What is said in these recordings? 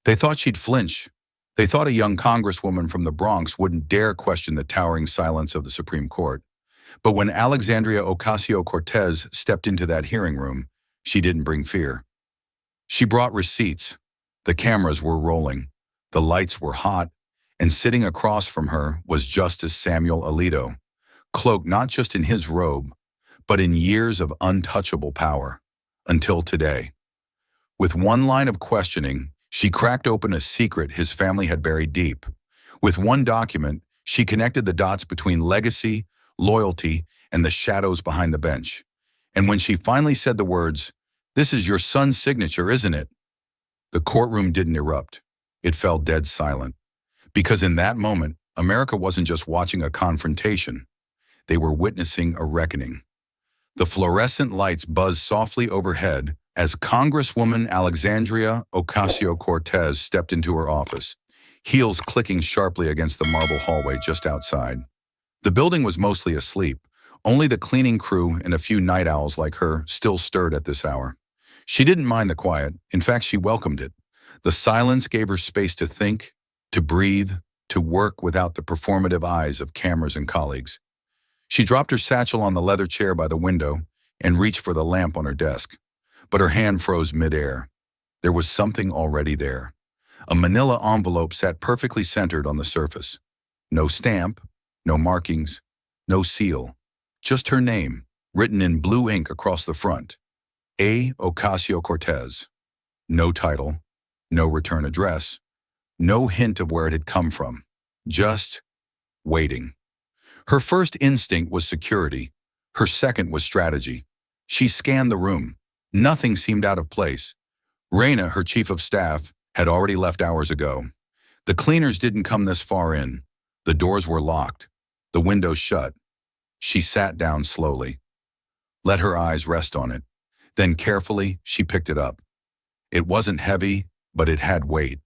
They thought she'd flinch. They thought a young congresswoman from the Bronx wouldn't dare question the towering silence of the Supreme Court. But when Alexandria Ocasio-Cortez stepped into that hearing room, she didn't bring fear. She brought receipts. The cameras were rolling. The lights were hot. And sitting across from her was Justice Samuel Alito, cloaked not just in his robe, but in years of untouchable power, until today. With one line of questioning, she cracked open a secret his family had buried deep. With one document, she connected the dots between legacy, loyalty, and the shadows behind the bench. And when she finally said the words, "This is your son's signature, isn't it?" the courtroom didn't erupt. It fell dead silent. Because in that moment, America wasn't just watching a confrontation. They were witnessing a reckoning. The fluorescent lights buzzed softly overhead as Congresswoman Alexandria Ocasio-Cortez stepped into her office, heels clicking sharply against the marble hallway just outside. The building was mostly asleep. Only the cleaning crew and a few night owls like her still stirred at this hour. She didn't mind the quiet. In fact, she welcomed it. The silence gave her space to think, to breathe, to work without the performative eyes of cameras and colleagues. She dropped her satchel on the leather chair by the window and reached for the lamp on her desk. But her hand froze midair. There was something already there. A manila envelope sat perfectly centered on the surface. No stamp, no markings, no seal. Just her name, written in blue ink across the front. A. Ocasio-Cortez. No title, no return address, no hint of where it had come from. Just waiting. Her first instinct was security. Her second was strategy. She scanned the room. Nothing seemed out of place. Reina, her chief of staff, had already left hours ago. The cleaners didn't come this far in. The doors were locked. The windows shut. She sat down slowly. Let her eyes rest on it. Then carefully, she picked it up. It wasn't heavy, but it had weight.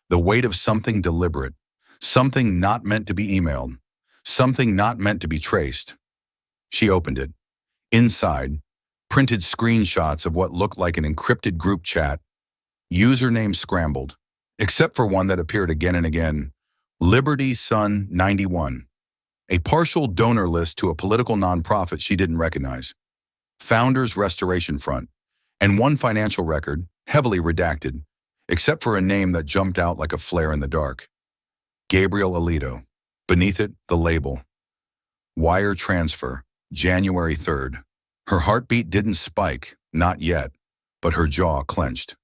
The weight of something deliberate. Something not meant to be emailed. Something not meant to be traced. She opened it. Inside, printed screenshots of what looked like an encrypted group chat. Username scrambled, except for one that appeared again and again. Liberty Sun 91. A partial donor list to a political nonprofit she didn't recognize. Founders Restoration Front. And one financial record, heavily redacted, except for a name that jumped out like a flare in the dark. Gabriel Alito. Beneath it, the label. Wire transfer, January 3rd. Her heartbeat didn't spike, not yet, but her jaw clenched.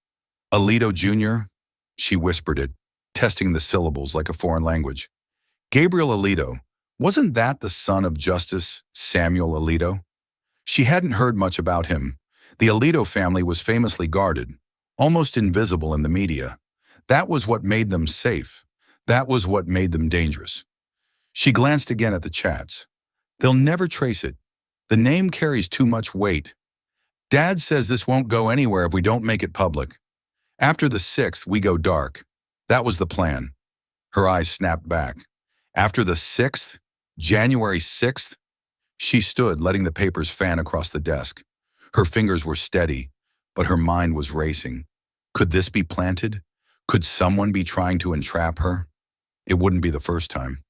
Alito Jr.? She whispered it, testing the syllables like a foreign language. Gabriel Alito, wasn't that the son of Justice Samuel Alito? She hadn't heard much about him. The Alito family was famously guarded, almost invisible in the media. That was what made them safe. That was what made them dangerous. She glanced again at the chats. They'll never trace it. The name carries too much weight. Dad says this won't go anywhere if we don't make it public. After the 6th, we go dark. That was the plan. Her eyes snapped back. After the 6th? January 6th? She stood, letting the papers fan across the desk. Her fingers were steady, but her mind was racing. Could this be planted? Could someone be trying to entrap her? It wouldn't be the first time.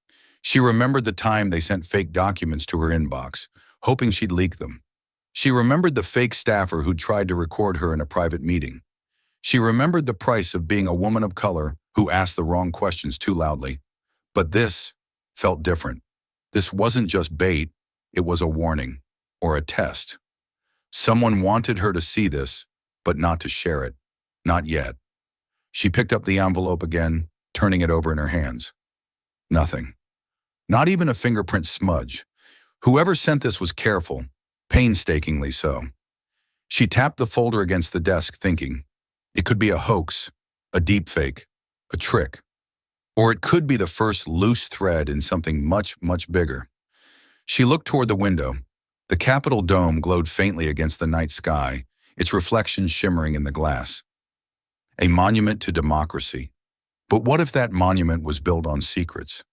She remembered the time they sent fake documents to her inbox, hoping she'd leak them. She remembered the fake staffer who'd tried to record her in a private meeting. She remembered the price of being a woman of color who asked the wrong questions too loudly. But this felt different. This wasn't just bait, it was a warning, or a test. Someone wanted her to see this, but not to share it. Not yet. She picked up the envelope again, turning it over in her hands. Nothing. Not even a fingerprint smudge. Whoever sent this was careful, painstakingly so. She tapped the folder against the desk, thinking, it could be a hoax, a deepfake, a trick. Or it could be the first loose thread in something much, much bigger. She looked toward the window. The Capitol dome glowed faintly against the night sky, its reflection shimmering in the glass. A monument to democracy. But what if that monument was built on secrets?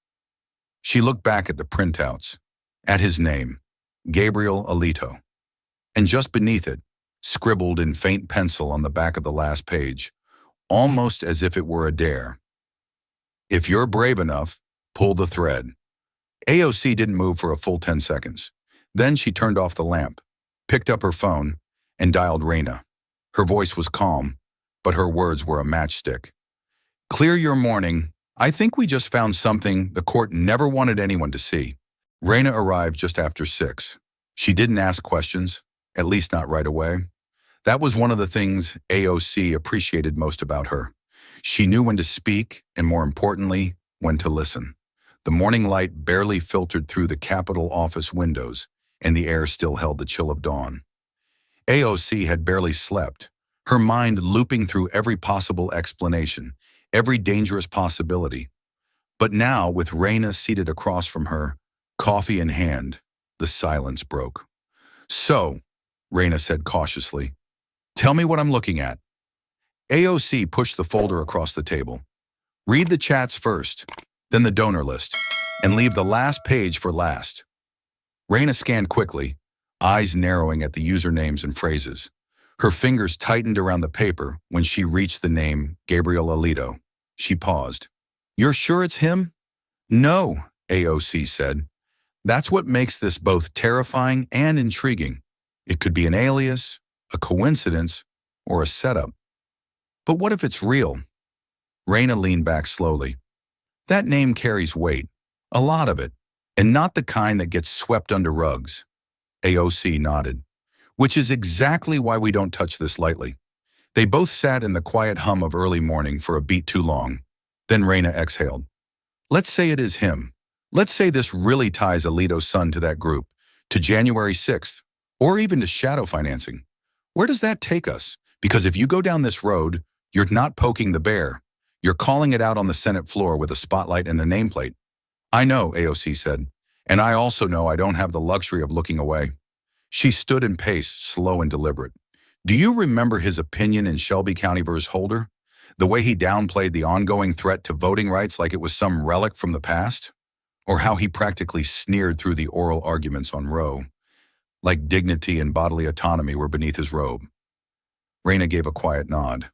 She looked back at the printouts, at his name, Gabriel Alito. And just beneath it, scribbled in faint pencil on the back of the last page, almost as if it were a dare. If you're brave enough, pull the thread. AOC didn't move for a full 10 seconds. Then she turned off the lamp, picked up her phone, and dialed Raina. Her voice was calm, but her words were a matchstick. Clear your morning. I think we just found something the court never wanted anyone to see. Raina arrived just after 6. She didn't ask questions, at least not right away. That was one of the things AOC appreciated most about her. She knew when to speak, and more importantly, when to listen. The morning light barely filtered through the Capitol office windows, and the air still held the chill of dawn. AOC had barely slept, her mind looping through every possible explanation, every dangerous possibility. But now, with Raina seated across from her, coffee in hand, the silence broke. So, Raina said cautiously, tell me what I'm looking at. AOC pushed the folder across the table. Read the chats first, then the donor list, and leave the last page for last. Raina scanned quickly, eyes narrowing at the usernames and phrases. Her fingers tightened around the paper when she reached the name Gabriel Alito. She paused. You're sure it's him? No, AOC said. That's what makes this both terrifying and intriguing. It could be an alias, a coincidence, or a setup. But what if it's real? Raina leaned back slowly. That name carries weight, a lot of it, and not the kind that gets swept under rugs. AOC nodded. Which is exactly why we don't touch this lightly. They both sat in the quiet hum of early morning for a beat too long. Then Raina exhaled. Let's say it is him. Let's say this really ties Alito's son to that group, to January 6th, or even to shadow financing. Where does that take us? Because if you go down this road, you're not poking the bear. You're calling it out on the Senate floor with a spotlight and a nameplate. I know, AOC said, and I also know I don't have the luxury of looking away. She stood in pace, slow and deliberate. Do you remember his opinion in Shelby County versus Holder? The way he downplayed the ongoing threat to voting rights like it was some relic from the past? Or how he practically sneered through the oral arguments on Roe, like dignity and bodily autonomy were beneath his robe? Raina gave a quiet nod.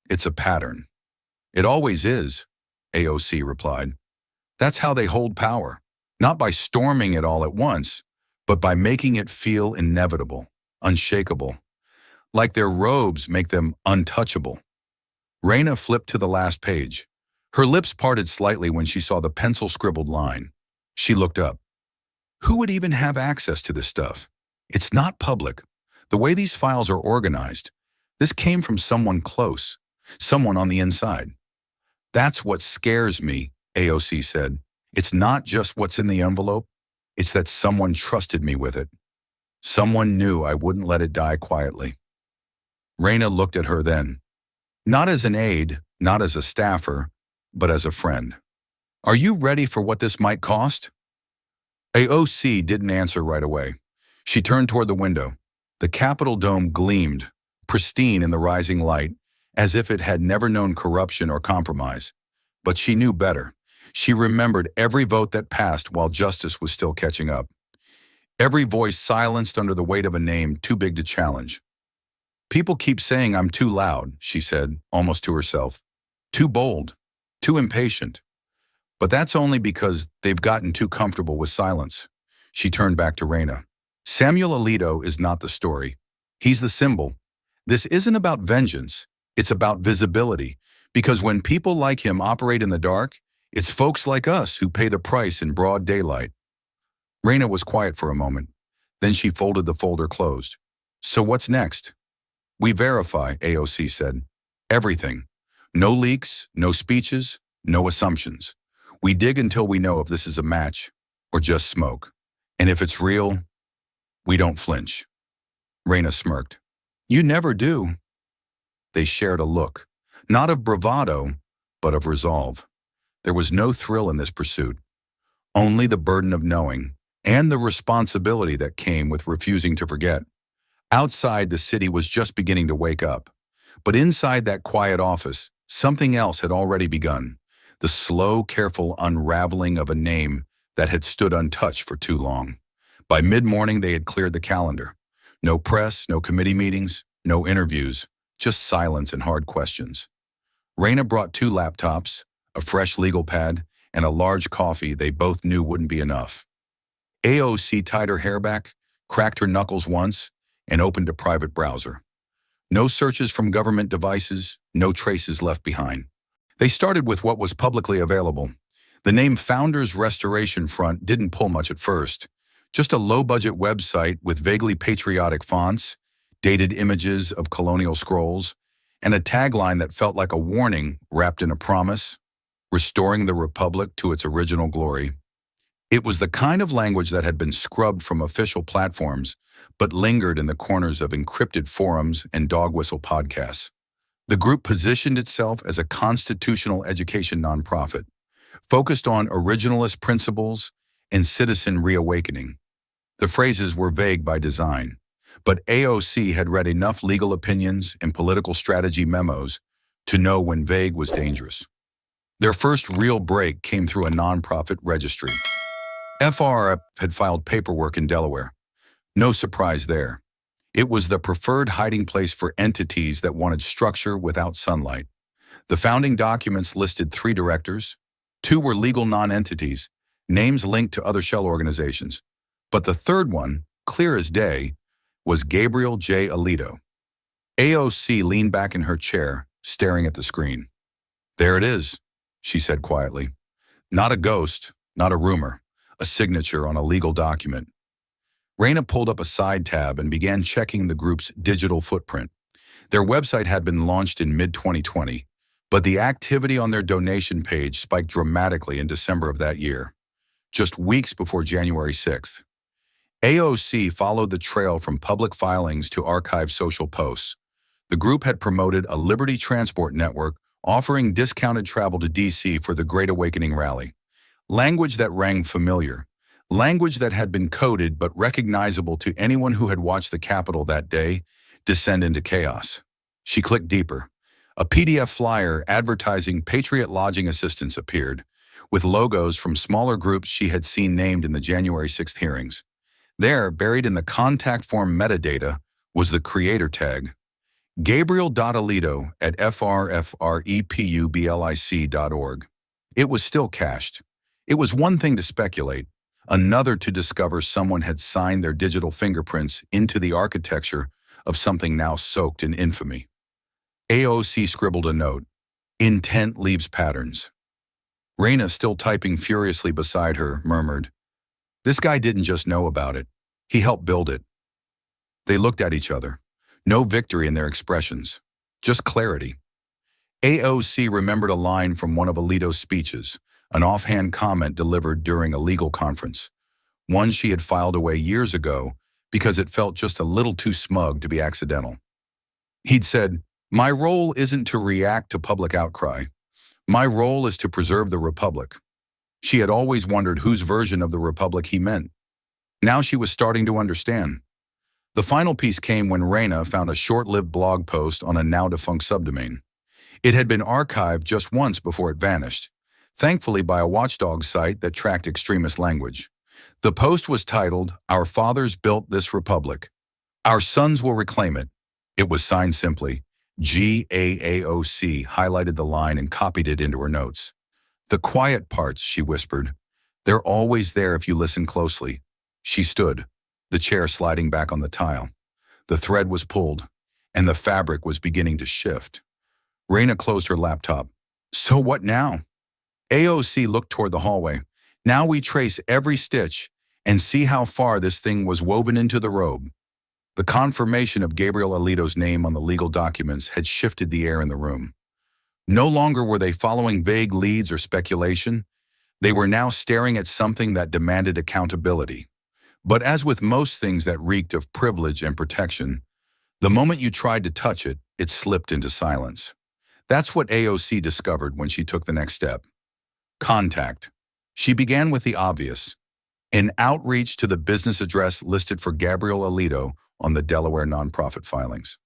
It's a pattern. It always is, AOC replied. That's how they hold power, not by storming it all at once, but by making it feel inevitable, unshakable, like their robes make them untouchable. Raina flipped to the last page. Her lips parted slightly when she saw the pencil-scribbled line. She looked up. Who would even have access to this stuff? It's not public. The way these files are organized, this came from someone close, someone on the inside. That's what scares me, AOC said. It's not just what's in the envelope. It's that someone trusted me with it. Someone knew I wouldn't let it die quietly. Raina looked at her then. Not as an aide, not as a staffer, but as a friend. Are you ready for what this might cost? AOC didn't answer right away. She turned toward the window. The Capitol dome gleamed, pristine in the rising light, as if it had never known corruption or compromise. But she knew better. She remembered every vote that passed while justice was still catching up. Every voice silenced under the weight of a name too big to challenge. People keep saying I'm too loud, she said, almost to herself. Too bold, too impatient. But that's only because they've gotten too comfortable with silence. She turned back to Raina. Samuel Alito is not the story. He's the symbol. This isn't about vengeance. It's about visibility. Because when people like him operate in the dark, it's folks like us who pay the price in broad daylight. Raina was quiet for a moment. Then she folded the folder closed. So what's next? We verify, AOC said. Everything. No leaks, no speeches, no assumptions. We dig until we know if this is a match or just smoke. And if it's real, we don't flinch. Raina smirked. You never do. They shared a look, not of bravado, but of resolve. There was no thrill in this pursuit, only the burden of knowing and the responsibility that came with refusing to forget. Outside, the city was just beginning to wake up. But inside that quiet office, something else had already begun. The slow, careful unraveling of a name that had stood untouched for too long. By mid-morning, they had cleared the calendar. No press, no committee meetings, no interviews, just silence and hard questions. Raina brought 2 laptops, a fresh legal pad, and a large coffee they both knew wouldn't be enough. AOC tied her hair back, cracked her knuckles once, and opened a private browser. No searches from government devices, no traces left behind. They started with what was publicly available. The name Founders Restoration Front didn't pull much at first. Just a low-budget website with vaguely patriotic fonts, dated images of colonial scrolls, and a tagline that felt like a warning wrapped in a promise, restoring the Republic to its original glory. It was the kind of language that had been scrubbed from official platforms, but lingered in the corners of encrypted forums and dog whistle podcasts. The group positioned itself as a constitutional education nonprofit, focused on originalist principles and citizen reawakening. The phrases were vague by design, but AOC had read enough legal opinions and political strategy memos to know when vague was dangerous. Their first real break came through a nonprofit registry. FRF had filed paperwork in Delaware. No surprise there. It was the preferred hiding place for entities that wanted structure without sunlight. The founding documents listed 3 directors. 2 were legal non-entities, names linked to other shell organizations. But the third one, clear as day, was Gabriel J. Alito. AOC leaned back in her chair, staring at the screen. "There it is," she said quietly. "Not a ghost, not a rumor. A signature on a legal document." Raina pulled up a side tab and began checking the group's digital footprint. Their website had been launched in mid-2020, but the activity on their donation page spiked dramatically in December of that year, just weeks before January 6th. AOC followed the trail from public filings to archived social posts. The group had promoted a Liberty Transport network offering discounted travel to D.C. for the Great Awakening rally. Language that rang familiar. Language that had been coded but recognizable to anyone who had watched the Capitol that day descend into chaos. She clicked deeper. A PDF flyer advertising Patriot Lodging Assistance appeared, with logos from smaller groups she had seen named in the January 6th hearings. There, buried in the contact form metadata, was the creator tag, Gabriel.Alito at frfrepublic.org. It was still cached. It was one thing to speculate, another to discover someone had signed their digital fingerprints into the architecture of something now soaked in infamy. AOC scribbled a note. "Intent leaves patterns." Raina, still typing furiously beside her, murmured, "This guy didn't just know about it. He helped build it." They looked at each other. No victory in their expressions, just clarity. AOC remembered a line from one of Alito's speeches, an offhand comment delivered during a legal conference, one she had filed away years ago because it felt just a little too smug to be accidental. He'd said, "My role isn't to react to public outcry. My role is to preserve the Republic." She had always wondered whose version of the Republic he meant. Now she was starting to understand. The final piece came when Raina found a short-lived blog post on a now-defunct subdomain. It had been archived just once before it vanished, thankfully by a watchdog site that tracked extremist language. The post was titled, "Our Fathers Built This Republic. Our Sons Will Reclaim It." It was signed simply, GAAOC, highlighted the line and copied it into her notes. "The quiet parts," she whispered. "They're always there if you listen closely." She stood, the chair sliding back on the tile. The thread was pulled, and the fabric was beginning to shift. Raina closed her laptop. "So what now?" AOC looked toward the hallway. "Now we trace every stitch and see how far this thing was woven into the robe." The confirmation of Gabriel Alito's name on the legal documents had shifted the air in the room. No longer were they following vague leads or speculation. They were now staring at something that demanded accountability. But as with most things that reeked of privilege and protection, the moment you tried to touch it, it slipped into silence. That's what AOC discovered when she took the next step. Contact. She began with the obvious, an outreach to the business address listed for Gabriel Alito on the Delaware nonprofit filings.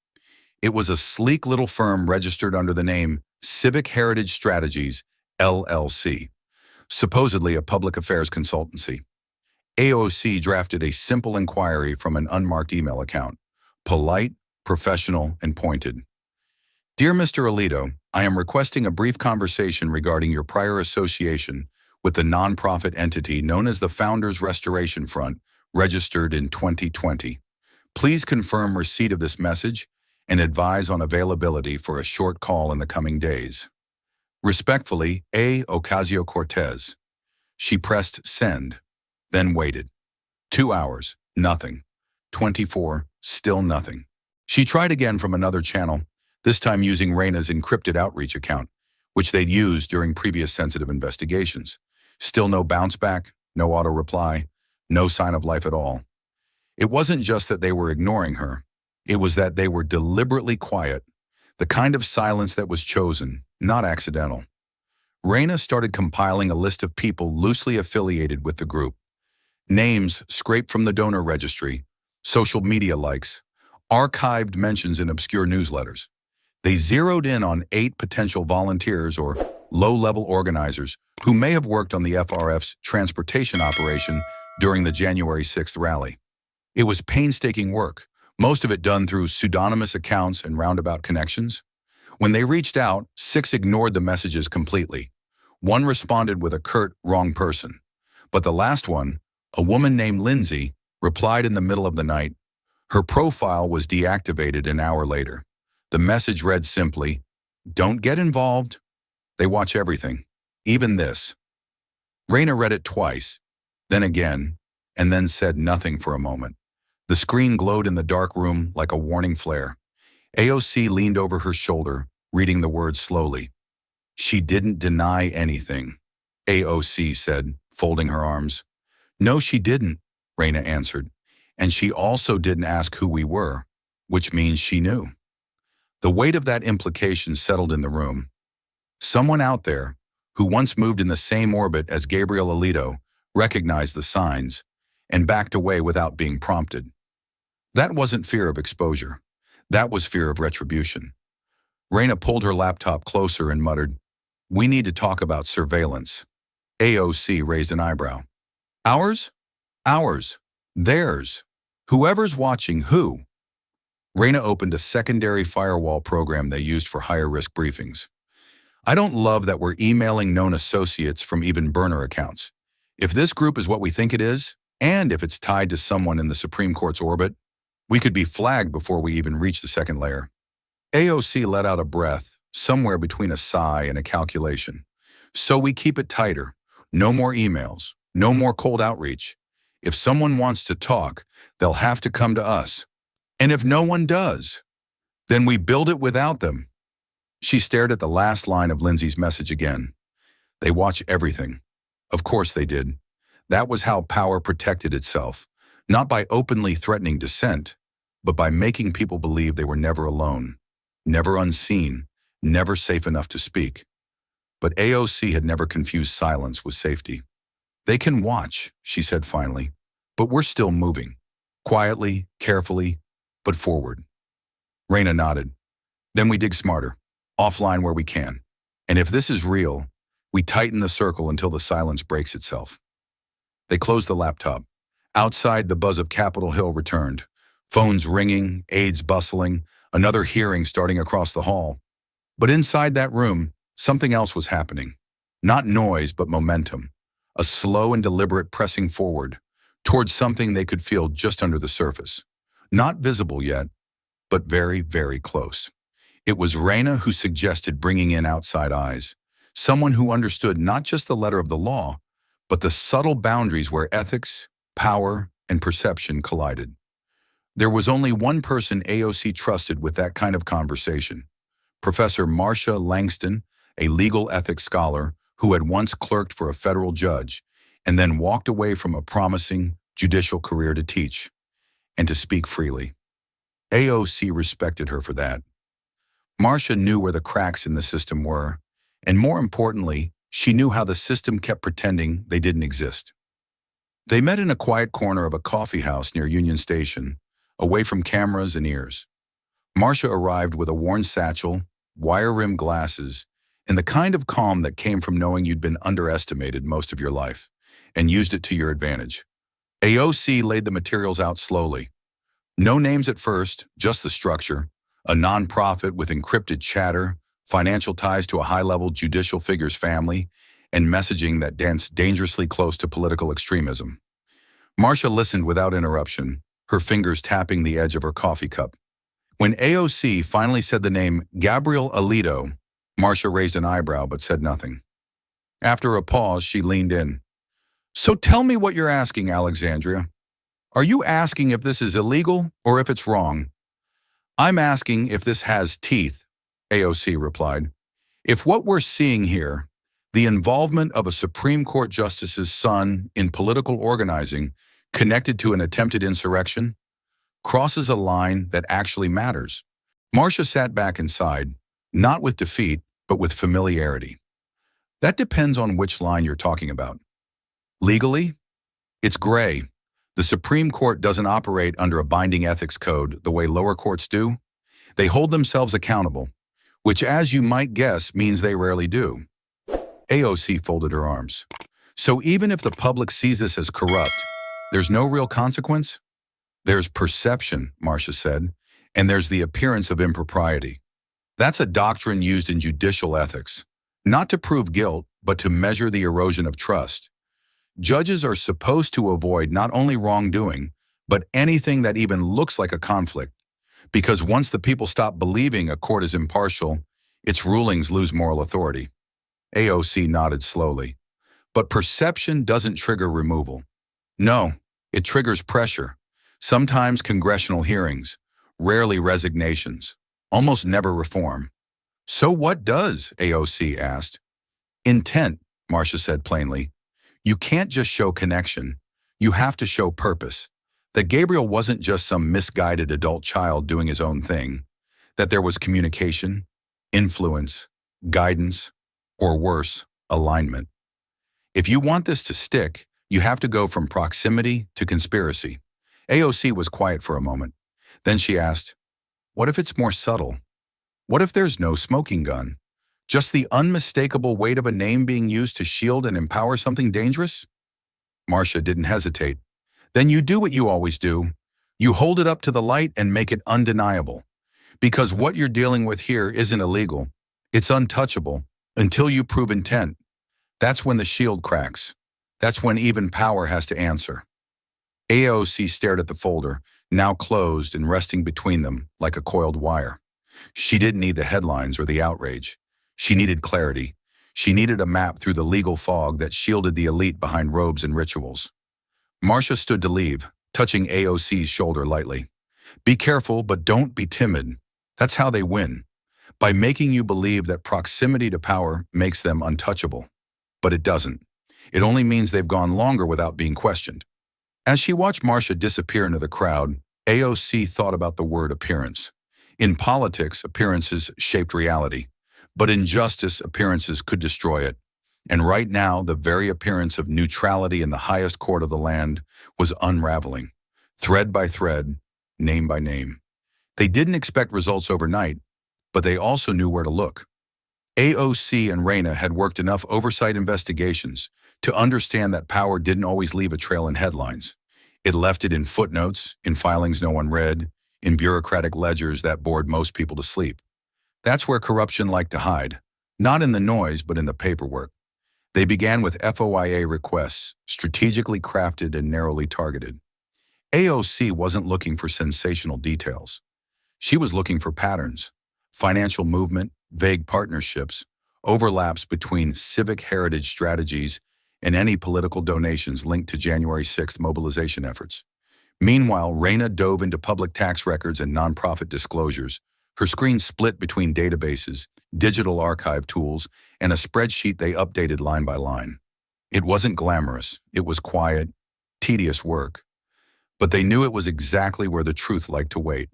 It was a sleek little firm registered under the name Civic Heritage Strategies, LLC, supposedly a public affairs consultancy. AOC drafted a simple inquiry from an unmarked email account, polite, professional, and pointed. Dear Mr. Alito, I am requesting a brief conversation regarding your prior association with the nonprofit entity known as the Founders Restoration Front, registered in 2020. Please confirm receipt of this message and advise on availability for a short call in the coming days. Respectfully, A. Ocasio-Cortez. She pressed send, then waited. 2 hours, nothing. 24, still nothing. She tried again from another channel, this time using Reina's encrypted outreach account, which they'd used during previous sensitive investigations. Still no bounce back, no auto reply, no sign of life at all. It wasn't just that they were ignoring her. It was that they were deliberately quiet, the kind of silence that was chosen, not accidental. Reina started compiling a list of people loosely affiliated with the group. Names scraped from the donor registry, social media likes, archived mentions in obscure newsletters. They zeroed in on 8 potential volunteers or low-level organizers who may have worked on the FRF's transportation operation during the January 6th rally. It was painstaking work, most of it done through pseudonymous accounts and roundabout connections. When they reached out, 6 ignored the messages completely. 1 responded with a curt, wrong person. But the last one, a woman named Lindsay, replied in the middle of the night. Her profile was deactivated an hour later. The message read simply, "Don't get involved. They watch everything, even this." Reina read it twice, then again, and then said nothing for a moment. The screen glowed in the dark room like a warning flare. AOC leaned over her shoulder, reading the words slowly. "She didn't deny anything," AOC said, folding her arms. "No, she didn't," Reina answered. "And she also didn't ask who we were, which means she knew." The weight of that implication settled in the room. Someone out there, who once moved in the same orbit as Gabriel Alito, recognized the signs and backed away without being prompted. That wasn't fear of exposure. That was fear of retribution. Reina pulled her laptop closer and muttered, "We need to talk about surveillance." AOC raised an eyebrow. "Ours? Ours. Theirs. Whoever's watching who?" Reina opened a secondary firewall program they used for higher-risk briefings. "I don't love that we're emailing known associates from even burner accounts. If this group is what we think it is, and if it's tied to someone in the Supreme Court's orbit, we could be flagged before we even reach the second layer." AOC let out a breath, somewhere between a sigh and a calculation. "So we keep it tighter. No more emails. No more cold outreach. If someone wants to talk, they'll have to come to us. And if no one does, then we build it without them." She stared at the last line of Lindsay's message again. They watch everything. Of course they did. That was how power protected itself, not by openly threatening dissent, but by making people believe they were never alone, never unseen, never safe enough to speak. But AOC had never confused silence with safety. "They can watch," she said finally, "but we're still moving. Quietly, carefully, but forward." Reina nodded. "Then we dig smarter, offline where we can. And if this is real, we tighten the circle until the silence breaks itself." They closed the laptop. Outside, the buzz of Capitol Hill returned. Phones ringing, aides bustling, another hearing starting across the hall. But inside that room, something else was happening. Not noise, but momentum. A slow and deliberate pressing forward, towards something they could feel just under the surface. Not visible yet, but very, very close. It was Reina who suggested bringing in outside eyes, someone who understood not just the letter of the law, but the subtle boundaries where ethics, power, and perception collided. There was only one person AOC trusted with that kind of conversation, Professor Marcia Langston, a legal ethics scholar who had once clerked for a federal judge and then walked away from a promising judicial career to teach and to speak freely. AOC respected her for that. Marcia knew where the cracks in the system were, and more importantly, she knew how the system kept pretending they didn't exist. They met in a quiet corner of a coffee house near Union Station, away from cameras and ears. Marcia arrived with a worn satchel, wire-rimmed glasses, and the kind of calm that came from knowing you'd been underestimated most of your life, and used it to your advantage. AOC laid the materials out slowly. No names at first, just the structure. a nonprofit with encrypted chatter, financial ties to a high-level judicial figure's family, and messaging that danced dangerously close to political extremism. Marcia listened without interruption, her fingers tapping the edge of her coffee cup. When AOC finally said the name Gabriel Alito, Marcia raised an eyebrow but said nothing. After a pause, she leaned in. So tell me what you're asking, Alexandria. Are you asking if this is illegal or if it's wrong? I'm asking if this has teeth, AOC replied. If what we're seeing here, the involvement of a Supreme Court justice's son in political organizing connected to an attempted insurrection, crosses a line that actually matters. Marcia sat back inside, not with defeat, but with familiarity. That depends on which line you're talking about. Legally, it's gray. The Supreme Court doesn't operate under a binding ethics code the way lower courts do. They hold themselves accountable, which, as you might guess, means they rarely do. AOC folded her arms. So even if the public sees this as corrupt, there's no real consequence? There's perception, Marcia said, and there's the appearance of impropriety. That's a doctrine used in judicial ethics, not to prove guilt, but to measure the erosion of trust. Judges are supposed to avoid not only wrongdoing, but anything that even looks like a conflict, because once the people stop believing a court is impartial, its rulings lose moral authority. AOC nodded slowly. But perception doesn't trigger removal. No, it triggers pressure. Sometimes congressional hearings, rarely resignations, almost never reform. So what does, AOC asked. Intent, Marcia said plainly. You can't just show connection. You have to show purpose. That Gabriel wasn't just some misguided adult child doing his own thing. That there was communication, influence, guidance, or worse, alignment. If you want this to stick, you have to go from proximity to conspiracy. AOC was quiet for a moment. Then she asked, what if it's more subtle? What if there's no smoking gun? Just the unmistakable weight of a name being used to shield and empower something dangerous? Marcia didn't hesitate. Then you do what you always do. You hold it up to the light and make it undeniable. Because what you're dealing with here isn't illegal. It's untouchable until you prove intent. That's when the shield cracks. That's when even power has to answer. AOC stared at the folder, now closed and resting between them like a coiled wire. She didn't need the headlines or the outrage. She needed clarity. She needed a map through the legal fog that shielded the elite behind robes and rituals. Marcia stood to leave, touching AOC's shoulder lightly. Be careful, but don't be timid. That's how they win. By making you believe that proximity to power makes them untouchable. But it doesn't. It only means they've gone longer without being questioned. As she watched Marcia disappear into the crowd, AOC thought about the word appearance. In politics, appearances shaped reality. But in justice, appearances could destroy it. And right now, the very appearance of neutrality in the highest court of the land was unraveling, thread by thread, name by name. They didn't expect results overnight, but they also knew where to look. AOC and Reina had worked enough oversight investigations to understand that power didn't always leave a trail in headlines. It left it in footnotes, in filings no one read, in bureaucratic ledgers that bored most people to sleep. That's where corruption liked to hide, not in the noise, but in the paperwork. They began with FOIA requests, strategically crafted and narrowly targeted. AOC wasn't looking for sensational details. She was looking for patterns, financial movement, vague partnerships, overlaps between civic heritage strategies, and any political donations linked to January 6th mobilization efforts. Meanwhile, Reina dove into public tax records and nonprofit disclosures. Her screen split between databases, digital archive tools, and a spreadsheet they updated line by line. It wasn't glamorous. It was quiet, tedious work. But they knew it was exactly where the truth liked to wait.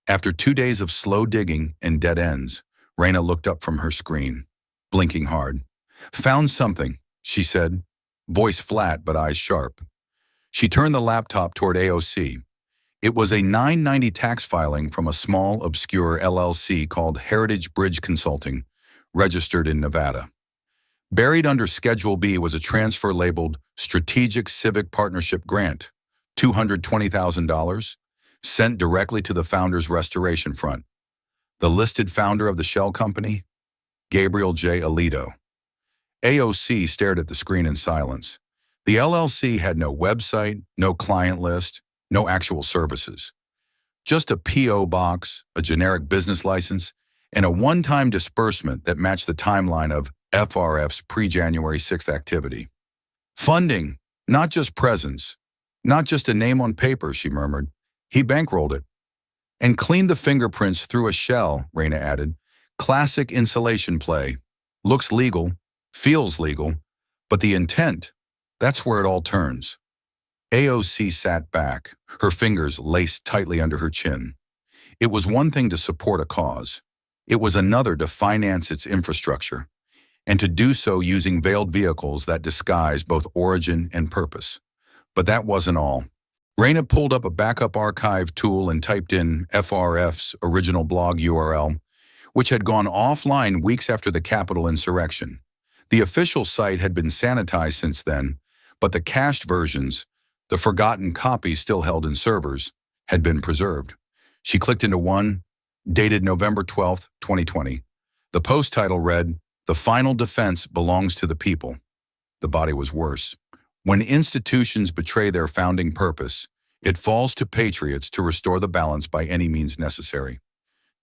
After 2 days of slow digging and dead ends, Reina looked up from her screen, blinking hard. Found something, she said, voice flat but eyes sharp. She turned the laptop toward AOC. It was a $9.90 tax filing from a small, obscure LLC called Heritage Bridge Consulting, registered in Nevada. Buried under Schedule B was a transfer labeled Strategic Civic Partnership Grant, $220,000, sent directly to the founder's restoration front. The listed founder of the shell company? Gabriel J. Alito. AOC stared at the screen in silence. The LLC had no website, no client list, no actual services. Just a P.O. box, a generic business license, and a one-time disbursement that matched the timeline of FRF's pre-January 6th activity. Funding, not just presence, not just a name on paper, she murmured. He bankrolled it. And cleaned the fingerprints through a shell, Raina added. Classic insulation play. Looks legal, feels legal, but the intent, that's where it all turns. AOC sat back, her fingers laced tightly under her chin. It was one thing to support a cause. It was another to finance its infrastructure, and to do so using veiled vehicles that disguise both origin and purpose. But that wasn't all. Raina pulled up a backup archive tool and typed in FRF's original blog URL, which had gone offline weeks after the Capitol insurrection. The official site had been sanitized since then, but the cached versions, the forgotten copies still held in servers, had been preserved. She clicked into one, dated November 12, 2020. The post title read, "The final defense belongs to the people." The body was worse. When institutions betray their founding purpose, it falls to patriots to restore the balance by any means necessary.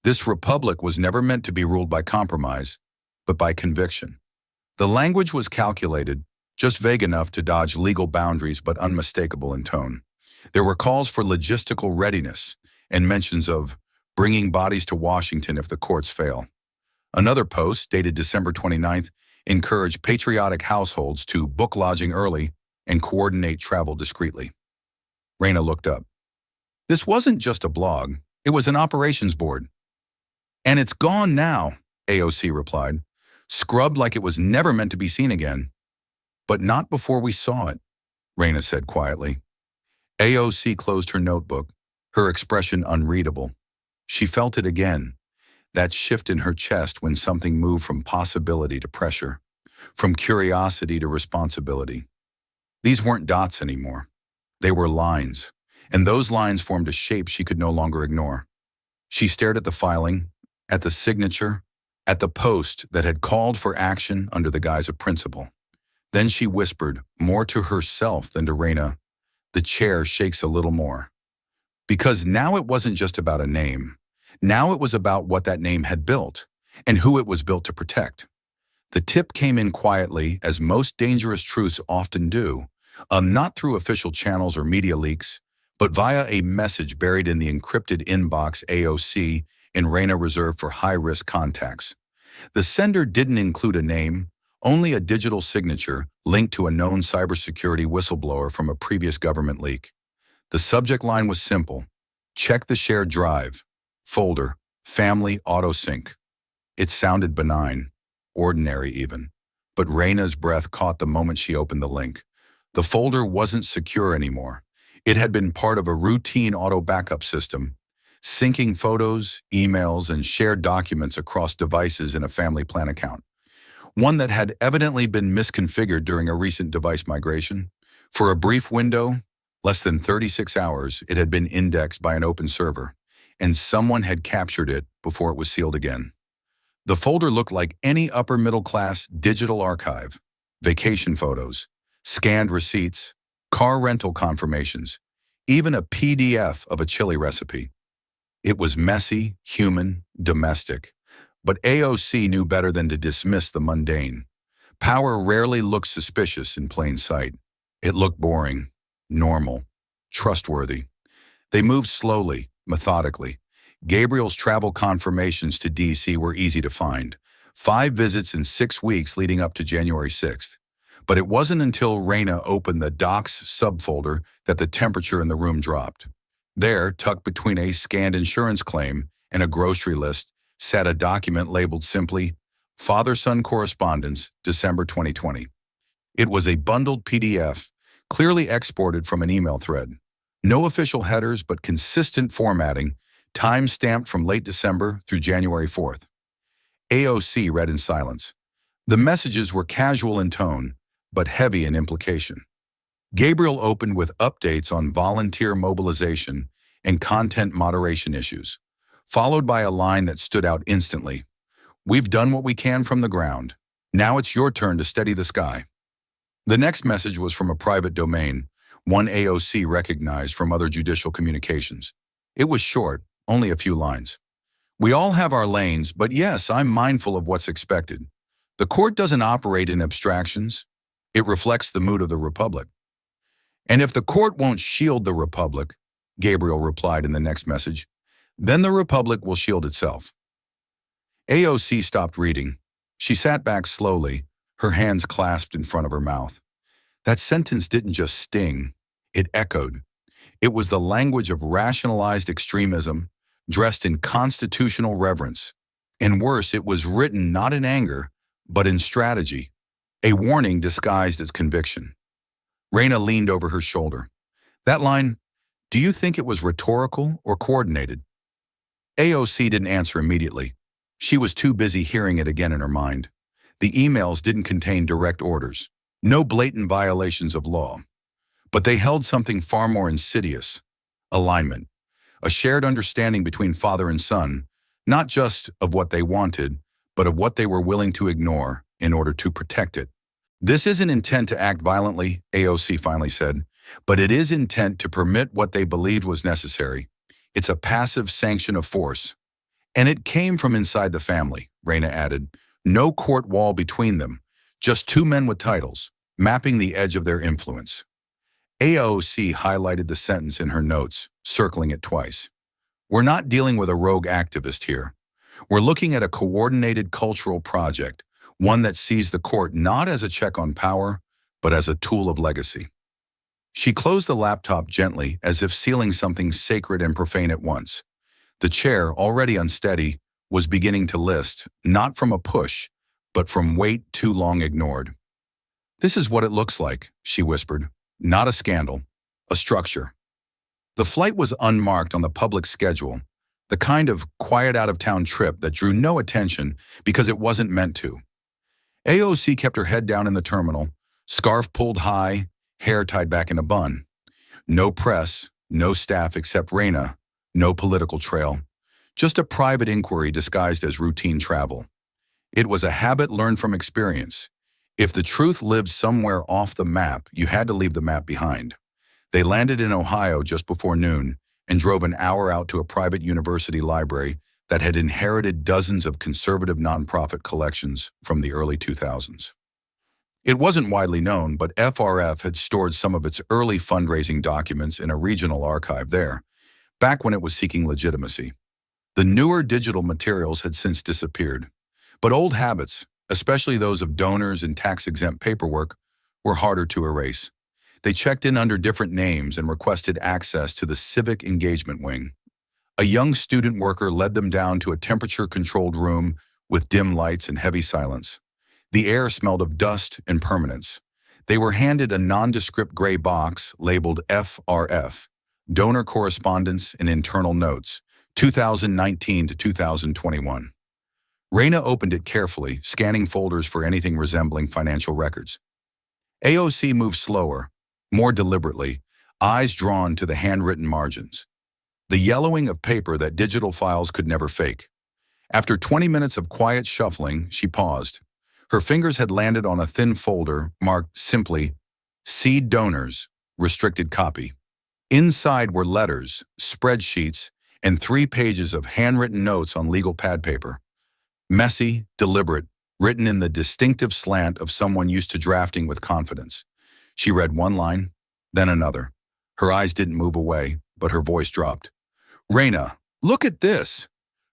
This republic was never meant to be ruled by compromise, but by conviction. The language was calculated, just vague enough to dodge legal boundaries but unmistakable in tone. There were calls for logistical readiness and mentions of bringing bodies to Washington if the courts fail. Another post, dated December 29th, encouraged patriotic households to book lodging early and coordinate travel discreetly. Raina looked up. This wasn't just a blog, it was an operations board. And it's gone now, AOC replied, scrubbed like it was never meant to be seen again. But not before we saw it, Raina said quietly. AOC closed her notebook, her expression unreadable. She felt it again, that shift in her chest when something moved from possibility to pressure, from curiosity to responsibility. These weren't dots anymore. They were lines, and those lines formed a shape she could no longer ignore. She stared at the filing, at the signature, at the post that had called for action under the guise of principle. Then she whispered, more to herself than to Raina, "The chair shakes a little more." Because now it wasn't just about a name. Now it was about what that name had built, and who it was built to protect. The tip came in quietly, as most dangerous truths often do, not through official channels or media leaks, but via a message buried in the encrypted inbox AOC and Raina reserved for high-risk contacts. The sender didn't include a name, only a digital signature linked to a known cybersecurity whistleblower from a previous government leak. The subject line was simple: check the shared drive, folder, family autosync. It sounded benign, ordinary even, but Raina's breath caught the moment she opened the link. The folder wasn't secure anymore. It had been part of a routine auto backup system, syncing photos, emails, and shared documents across devices in a family plan account. One that had evidently been misconfigured during a recent device migration. For a brief window, less than 36 hours, it had been indexed by an open server, and someone had captured it before it was sealed again. The folder looked like any upper-middle-class digital archive: vacation photos, scanned receipts, car rental confirmations, even a PDF of a chili recipe. It was messy, human, domestic, but AOC knew better than to dismiss the mundane. Power rarely looked suspicious in plain sight. It looked boring, normal, trustworthy. They moved slowly, methodically. Gabriel's travel confirmations to D.C. were easy to find. 5 visits in 6 weeks leading up to January 6th. But it wasn't until Raina opened the Docs subfolder that the temperature in the room dropped. There, tucked between a scanned insurance claim and a grocery list, sat a document labeled simply, Father-Son Correspondence, December 2020. It was a bundled PDF, clearly exported from an email thread. No official headers, but consistent formatting, time-stamped from late December through January 4th. AOC read in silence. The messages were casual in tone, but heavy in implication. Gabriel opened with updates on volunteer mobilization and content moderation issues, followed by a line that stood out instantly. "We've done what we can from the ground. Now it's your turn to steady the sky." The next message was from a private domain, one AOC recognized from other judicial communications. It was short, only a few lines. "We all have our lanes, but yes, I'm mindful of what's expected. The court doesn't operate in abstractions. It reflects the mood of the Republic. And if the court won't shield the Republic," Gabriel replied in the next message, "then the Republic will shield itself." AOC stopped reading. She sat back slowly, her hands clasped in front of her mouth. That sentence didn't just sting, it echoed. It was the language of rationalized extremism, dressed in constitutional reverence. And worse, it was written not in anger, but in strategy, a warning disguised as conviction. Raina leaned over her shoulder. That line, "Do you think it was rhetorical or coordinated?" AOC didn't answer immediately. She was too busy hearing it again in her mind. The emails didn't contain direct orders, no blatant violations of law. But they held something far more insidious: alignment, a shared understanding between father and son, not just of what they wanted, but of what they were willing to ignore in order to protect it. "This isn't intent to act violently," AOC finally said, "but it is intent to permit what they believed was necessary. It's a passive sanction of force." "And it came from inside the family," Raina added. "No court wall between them, just two men with titles, mapping the edge of their influence." AOC highlighted the sentence in her notes, circling it twice. "We're not dealing with a rogue activist here. We're looking at a coordinated cultural project, one that sees the court not as a check on power, but as a tool of legacy." She closed the laptop gently, as if sealing something sacred and profane at once. The chair, already unsteady, was beginning to list, not from a push, but from weight too long ignored. "This is what it looks like," she whispered. "Not a scandal, a structure." The flight was unmarked on the public schedule, the kind of quiet out-of-town trip that drew no attention because it wasn't meant to. AOC kept her head down in the terminal, scarf pulled high, hair tied back in a bun. No press, no staff except Raina, no political trail. Just a private inquiry disguised as routine travel. It was a habit learned from experience. If the truth lived somewhere off the map, you had to leave the map behind. They landed in Ohio just before noon and drove an hour out to a private university library that had inherited dozens of conservative nonprofit collections from the early 2000s. It wasn't widely known, but FRF had stored some of its early fundraising documents in a regional archive there, back when it was seeking legitimacy. The newer digital materials had since disappeared, but old habits, especially those of donors and tax-exempt paperwork, were harder to erase. They checked in under different names and requested access to the Civic Engagement Wing. A young student worker led them down to a temperature-controlled room with dim lights and heavy silence. The air smelled of dust and permanence. They were handed a nondescript gray box labeled FRF, Donor Correspondence and Internal Notes, 2019 to 2021. Raina opened it carefully, scanning folders for anything resembling financial records. AOC moved slower, more deliberately, eyes drawn to the handwritten margins. The yellowing of paper that digital files could never fake. After 20 minutes of quiet shuffling, she paused. Her fingers had landed on a thin folder marked simply, "Seed Donors, Restricted Copy." Inside were letters, spreadsheets, and 3 pages of handwritten notes on legal pad paper. Messy, deliberate, written in the distinctive slant of someone used to drafting with confidence. She read one line, then another. Her eyes didn't move away, but her voice dropped. "Raina, look at this."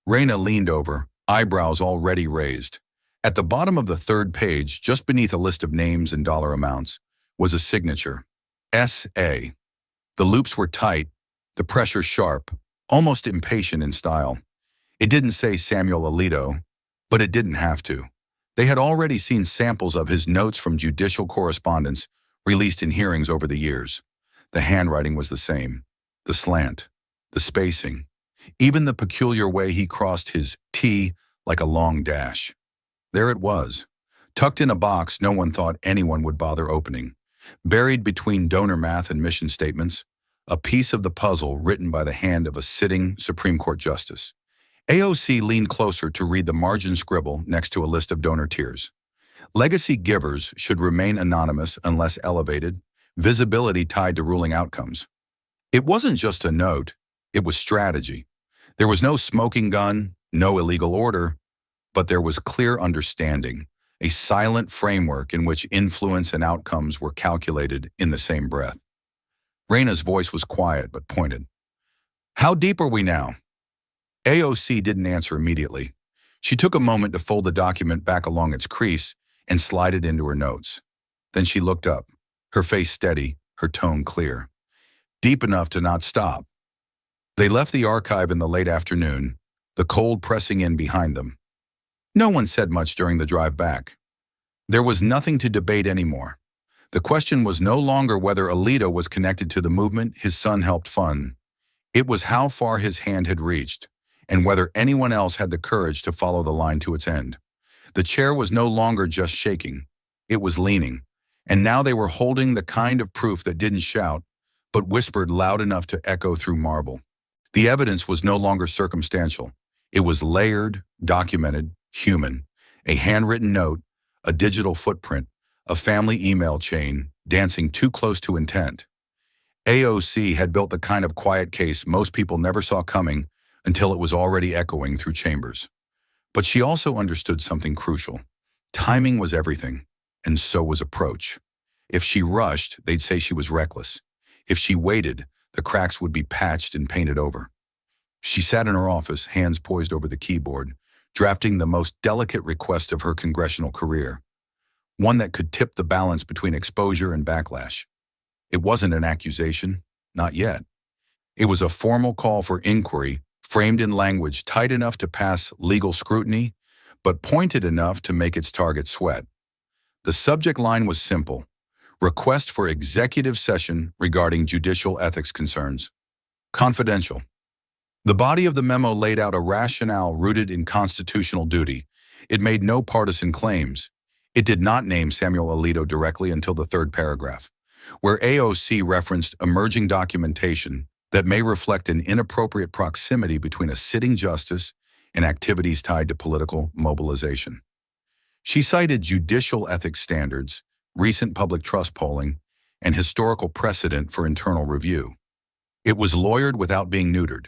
Raina leaned over, eyebrows already raised. At the bottom of the 3rd page, just beneath a list of names and dollar amounts, was a signature. S.A. The loops were tight, the pressure sharp, almost impatient in style. It didn't say Samuel Alito, but it didn't have to. They had already seen samples of his notes from judicial correspondence released in hearings over the years. The handwriting was the same. The slant, the spacing, even the peculiar way he crossed his T like a long dash. There it was, tucked in a box no one thought anyone would bother opening. Buried between donor math and mission statements, a piece of the puzzle written by the hand of a sitting Supreme Court justice. AOC leaned closer to read the margin scribble next to a list of donor tiers. Legacy givers should remain anonymous unless elevated, visibility tied to ruling outcomes. It wasn't just a note, it was strategy. There was no smoking gun, no illegal order, but there was clear understanding, a silent framework in which influence and outcomes were calculated in the same breath. Raina's voice was quiet but pointed. How deep are we now? AOC didn't answer immediately. She took a moment to fold the document back along its crease and slide it into her notes. Then she looked up, her face steady, her tone clear. Deep enough to not stop. They left the archive in the late afternoon, the cold pressing in behind them. No one said much during the drive back. There was nothing to debate anymore. The question was no longer whether Alito was connected to the movement his son helped fund. It was how far his hand had reached, and whether anyone else had the courage to follow the line to its end. The chair was no longer just shaking. It was leaning, and now they were holding the kind of proof that didn't shout, but whispered loud enough to echo through marble. The evidence was no longer circumstantial. It was layered, documented, human. A handwritten note, a digital footprint, a family email chain, dancing too close to intent. AOC had built the kind of quiet case most people never saw coming until it was already echoing through chambers. But she also understood something crucial. Timing was everything, and so was approach. If she rushed, they'd say she was reckless. If she waited, the cracks would be patched and painted over. She sat in her office, hands poised over the keyboard, drafting the most delicate request of her congressional career, one that could tip the balance between exposure and backlash. It wasn't an accusation, not yet. It was a formal call for inquiry, framed in language tight enough to pass legal scrutiny, but pointed enough to make its target sweat. The subject line was simple: request for executive session regarding judicial ethics concerns. Confidential. The body of the memo laid out a rationale rooted in constitutional duty. It made no partisan claims. It did not name Samuel Alito directly until the third paragraph, where AOC referenced emerging documentation that may reflect an inappropriate proximity between a sitting justice and activities tied to political mobilization. She cited judicial ethics standards, recent public trust polling, and historical precedent for internal review. It was lawyered without being neutered,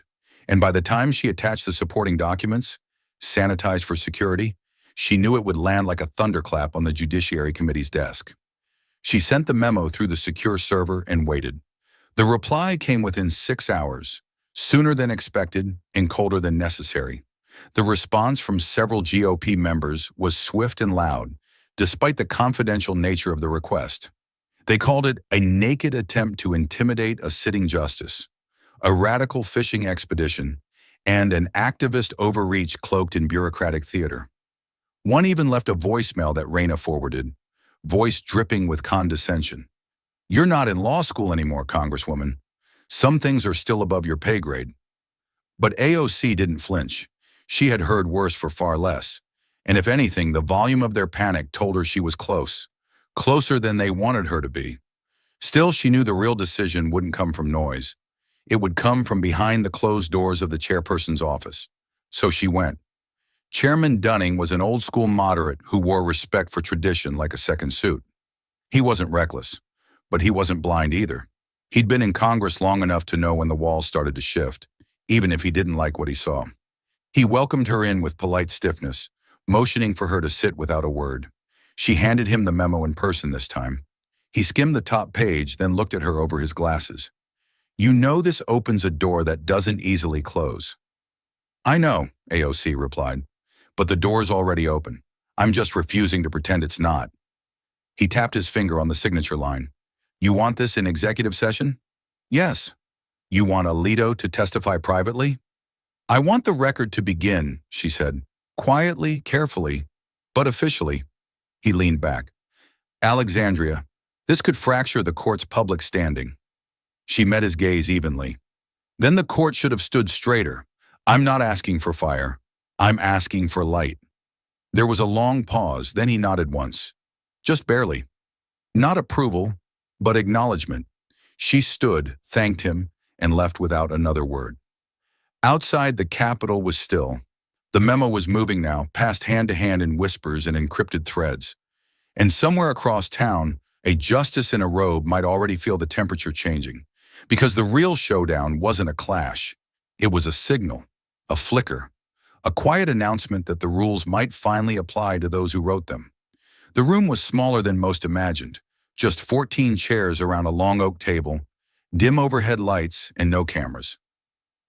and by the time she attached the supporting documents, sanitized for security, she knew it would land like a thunderclap on the Judiciary Committee's desk. She sent the memo through the secure server and waited. The reply came within 6 hours, sooner than expected and colder than necessary. The response from several GOP members was swift and loud, despite the confidential nature of the request. They called it a naked attempt to intimidate a sitting justice, a radical fishing expedition, and an activist overreach cloaked in bureaucratic theater. One even left a voicemail that Raina forwarded, voice dripping with condescension. You're not in law school anymore, Congresswoman. Some things are still above your pay grade. But AOC didn't flinch. She had heard worse for far less. And if anything, the volume of their panic told her she was close, closer than they wanted her to be. Still, she knew the real decision wouldn't come from noise. It would come from behind the closed doors of the chairperson's office. So she went. Chairman Dunning was an old-school moderate who wore respect for tradition like a second suit. He wasn't reckless, but he wasn't blind either. He'd been in Congress long enough to know when the walls started to shift, even if he didn't like what he saw. He welcomed her in with polite stiffness, motioning for her to sit without a word. She handed him the memo in person this time. He skimmed the top page, then looked at her over his glasses. You know this opens a door that doesn't easily close. I know, AOC replied, but the door's already open. I'm just refusing to pretend it's not. He tapped his finger on the signature line. You want this in executive session? Yes. You want Alito to testify privately? I want the record to begin, she said, quietly, carefully, but officially. He leaned back. Alexandria, this could fracture the court's public standing. She met his gaze evenly. Then the court should have stood straighter. I'm not asking for fire. I'm asking for light. There was a long pause, then he nodded once. Just barely. Not approval, but acknowledgement. She stood, thanked him, and left without another word. Outside, the Capitol was still. The memo was moving now, passed hand to hand in whispers and encrypted threads. And somewhere across town, a justice in a robe might already feel the temperature changing. Because the real showdown wasn't a clash. It was a signal, a flicker, a quiet announcement that the rules might finally apply to those who wrote them. The room was smaller than most imagined, just 14 chairs around a long oak table, dim overhead lights, and no cameras.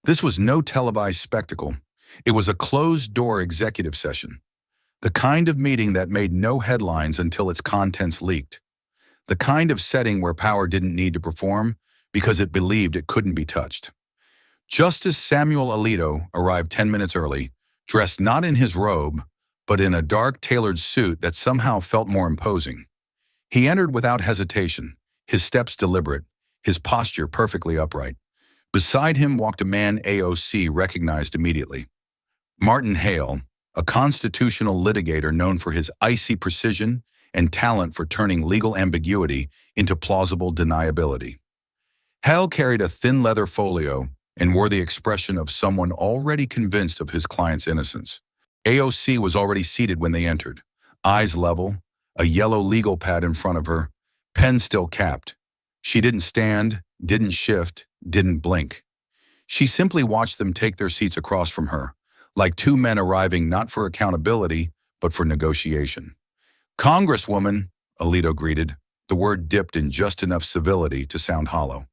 This was no televised spectacle. It was a closed-door executive session. The kind of meeting that made no headlines until its contents leaked. The kind of setting where power didn't need to perform because it believed it couldn't be touched. Justice Samuel Alito arrived 10 minutes early, dressed not in his robe, but in a dark tailored suit that somehow felt more imposing. He entered without hesitation, his steps deliberate, his posture perfectly upright. Beside him walked a man AOC recognized immediately. Martin Hale, a constitutional litigator known for his icy precision and talent for turning legal ambiguity into plausible deniability. Hale carried a thin leather folio and wore the expression of someone already convinced of his client's innocence. AOC was already seated when they entered, eyes level, a yellow legal pad in front of her, pen still capped. She didn't stand, didn't shift, didn't blink. She simply watched them take their seats across from her, like two men arriving not for accountability, but for negotiation. "Congresswoman," Alito greeted, the word dipped in just enough civility to sound hollow.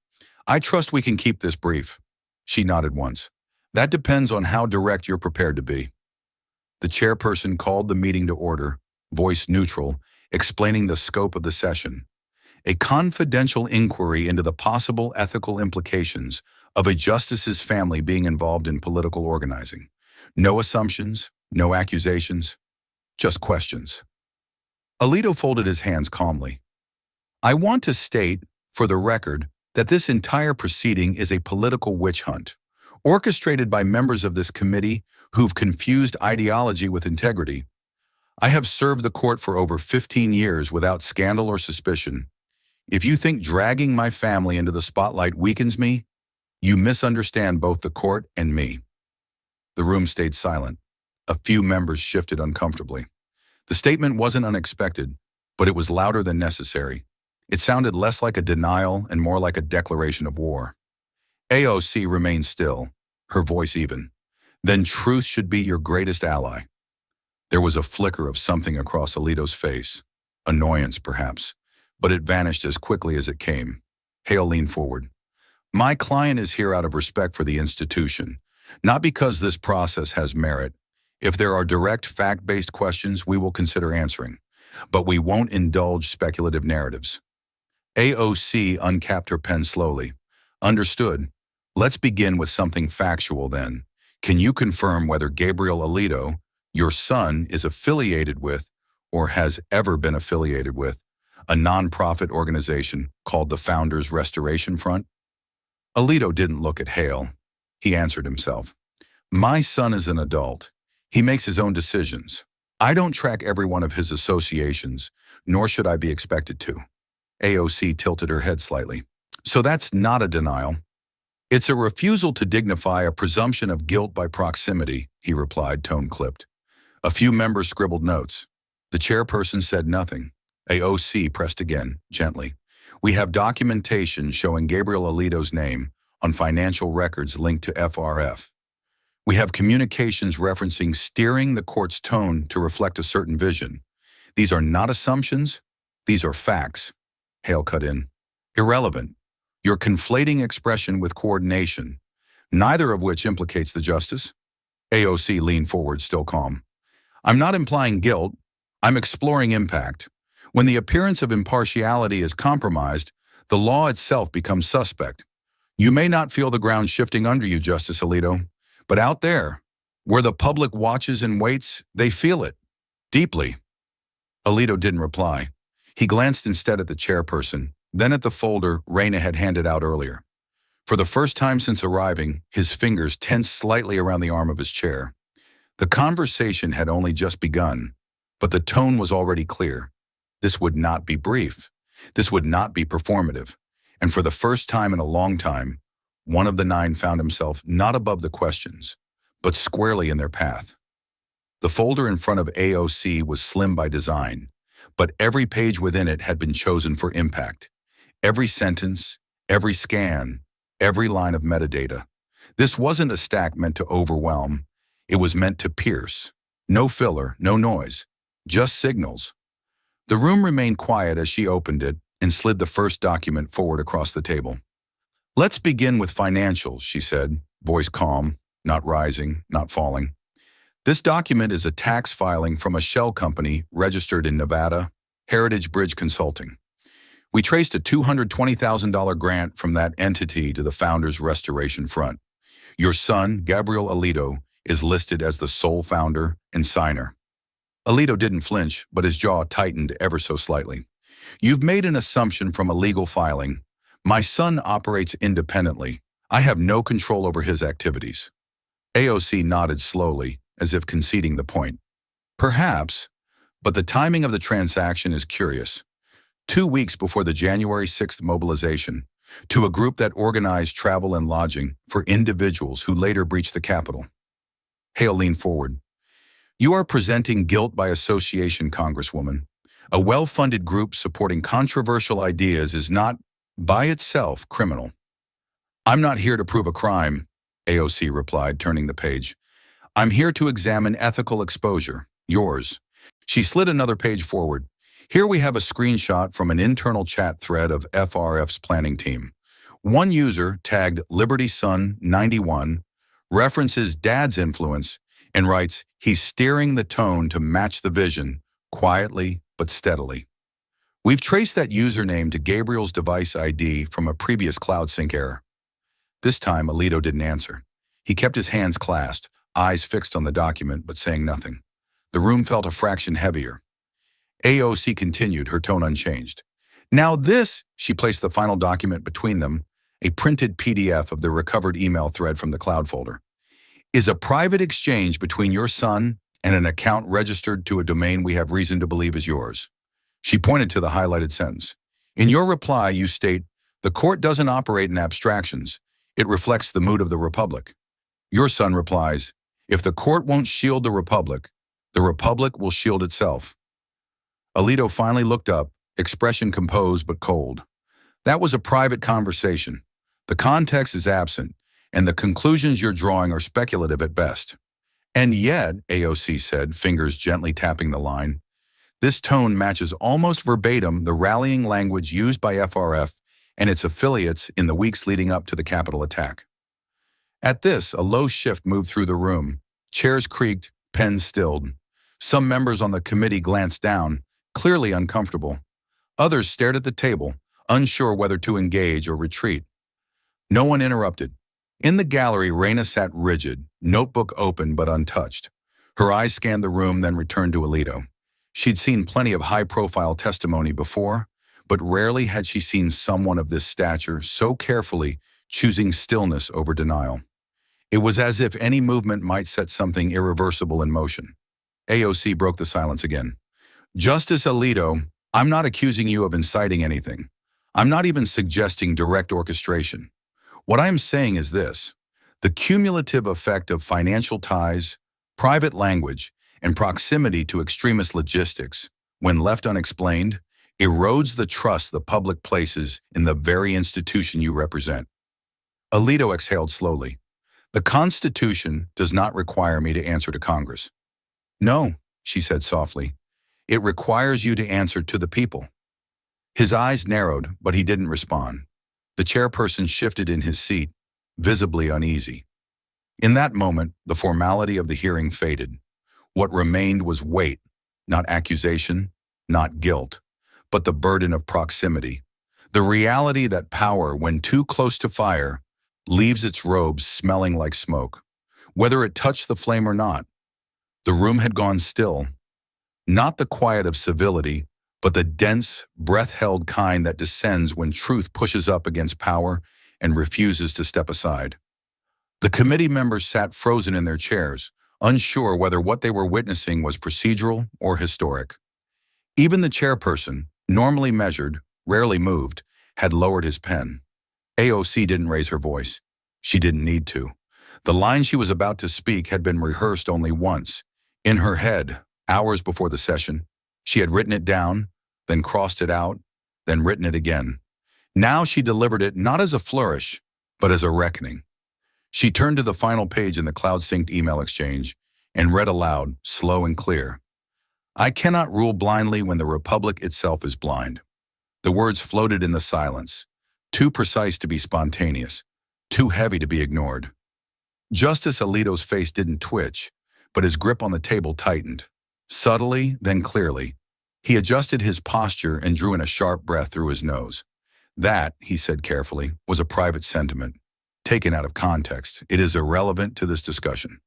"I trust we can keep this brief." She nodded once. "That depends on how direct you're prepared to be." The chairperson called the meeting to order, voice neutral, explaining the scope of the session. A confidential inquiry into the possible ethical implications of a justice's family being involved in political organizing. No assumptions, no accusations, just questions. Alito folded his hands calmly. "I want to state, for the record, that this entire proceeding is a political witch hunt, orchestrated by members of this committee who've confused ideology with integrity. I have served the court for over 15 years without scandal or suspicion. If you think dragging my family into the spotlight weakens me, you misunderstand both the court and me." The room stayed silent. A few members shifted uncomfortably. The statement wasn't unexpected, but it was louder than necessary. It sounded less like a denial and more like a declaration of war. AOC remained still, her voice even. "Then truth should be your greatest ally." There was a flicker of something across Alito's face. Annoyance, perhaps, but it vanished as quickly as it came. Hale leaned forward. "My client is here out of respect for the institution, not because this process has merit. If there are direct, fact-based questions, we will consider answering, but we won't indulge speculative narratives." AOC uncapped her pen slowly. "Understood. Let's begin with something factual then. Can you confirm whether Gabriel Alito, your son, is affiliated with, or has ever been affiliated with, a nonprofit organization called the Founders Restoration Front?" Alito didn't look at Hale. He answered himself. "My son is an adult. He makes his own decisions. I don't track every one of his associations, nor should I be expected to." AOC tilted her head slightly. "So that's not a denial. It's a refusal to dignify a presumption of guilt by proximity," he replied, tone clipped. A few members scribbled notes. The chairperson said nothing. AOC pressed again, gently. "We have documentation showing Gabriel Alito's name on financial records linked to FRF. We have communications referencing steering the court's tone to reflect a certain vision. These are not assumptions, these are facts." Hale cut in. "Irrelevant. You're conflating expression with coordination, neither of which implicates the justice." AOC leaned forward, still calm. "I'm not implying guilt. I'm exploring impact. When the appearance of impartiality is compromised, the law itself becomes suspect. You may not feel the ground shifting under you, Justice Alito, but out there, where the public watches and waits, they feel it. Deeply." Alito didn't reply. He glanced instead at the chairperson, then at the folder Raina had handed out earlier. For the first time since arriving, his fingers tensed slightly around the arm of his chair. The conversation had only just begun, but the tone was already clear. This would not be brief. This would not be performative. And for the first time in a long time, one of the 9 found himself not above the questions, but squarely in their path. The folder in front of AOC was slim by design, but every page within it had been chosen for impact. Every sentence, every scan, every line of metadata. This wasn't a stack meant to overwhelm. It was meant to pierce. No filler, no noise, just signals. The room remained quiet as she opened it and slid the first document forward across the table. "Let's begin with financials," she said, voice calm, not rising, not falling. "This document is a tax filing from a shell company registered in Nevada, Heritage Bridge Consulting. We traced a $220,000 grant from that entity to the founder's restoration front. Your son, Gabriel Alito, is listed as the sole founder and signer." Alito didn't flinch, but his jaw tightened ever so slightly. "You've made an assumption from a legal filing. My son operates independently. I have no control over his activities." AOC nodded slowly, as if conceding the point. "Perhaps, but the timing of the transaction is curious. 2 weeks before the January 6th mobilization, to a group that organized travel and lodging for individuals who later breached the Capitol." Hale leaned forward. "You are presenting guilt by association, Congresswoman. A well-funded group supporting controversial ideas is not, by itself, criminal." "I'm not here to prove a crime," AOC replied, turning the page. "I'm here to examine ethical exposure, yours." She slid another page forward. "Here we have a screenshot from an internal chat thread of FRF's planning team. One user, tagged Liberty Son 91, references Dad's influence and writes, 'He's steering the tone to match the vision, quietly but steadily.' We've traced that username to Gabriel's device ID from a previous cloud sync error." This time, Alito didn't answer. He kept his hands clasped, eyes fixed on the document, but saying nothing. The room felt a fraction heavier. AOC continued, her tone unchanged. "Now this," she placed the final document between them, a printed PDF of the recovered email thread from the cloud folder, "is a private exchange between your son and an account registered to a domain we have reason to believe is yours." She pointed to the highlighted sentence. "In your reply, you state, 'The court doesn't operate in abstractions. It reflects the mood of the Republic.' Your son replies, 'If the court won't shield the Republic will shield itself.'" Alito finally looked up, expression composed but cold. "That was a private conversation. The context is absent, and the conclusions you're drawing are speculative at best." "And yet," AOC said, fingers gently tapping the line, "this tone matches almost verbatim the rallying language used by FRF and its affiliates in the weeks leading up to the Capitol attack." At this, a low shift moved through the room. Chairs creaked, pens stilled. Some members on the committee glanced down, clearly uncomfortable. Others stared at the table, unsure whether to engage or retreat. No one interrupted. In the gallery, Raina sat rigid, notebook open but untouched. Her eyes scanned the room, then returned to Alito. She'd seen plenty of high-profile testimony before, but rarely had she seen someone of this stature so carefully choosing stillness over denial. It was as if any movement might set something irreversible in motion. AOC broke the silence again. "Justice Alito, I'm not accusing you of inciting anything. I'm not even suggesting direct orchestration. What I am saying is this: the cumulative effect of financial ties, private language, and proximity to extremist logistics, when left unexplained, erodes the trust the public places in the very institution you represent." Alito exhaled slowly. "The Constitution does not require me to answer to Congress." "No," she said softly. "It requires you to answer to the people." His eyes narrowed, but he didn't respond. The chairperson shifted in his seat, visibly uneasy. In that moment, the formality of the hearing faded. What remained was weight, not accusation, not guilt, but the burden of proximity. The reality that power, when too close to fire, leaves its robes smelling like smoke, whether it touched the flame or not. The room had gone still. Not the quiet of civility, but the dense, breath-held kind that descends when truth pushes up against power and refuses to step aside. The committee members sat frozen in their chairs, unsure whether what they were witnessing was procedural or historic. Even the chairperson, normally measured, rarely moved, had lowered his pen. AOC didn't raise her voice. She didn't need to. The line she was about to speak had been rehearsed only once. In her head, hours before the session, she had written it down, then crossed it out, then written it again. Now she delivered it not as a flourish, but as a reckoning. She turned to the final page in the cloud-synced email exchange and read aloud, slow and clear. I cannot rule blindly when the Republic itself is blind. The words floated in the silence, too precise to be spontaneous, too heavy to be ignored. Justice Alito's face didn't twitch, but his grip on the table tightened. Subtly, then clearly. He adjusted his posture and drew in a sharp breath through his nose. That, he said carefully, was a private sentiment. Taken out of context, it is irrelevant to this discussion.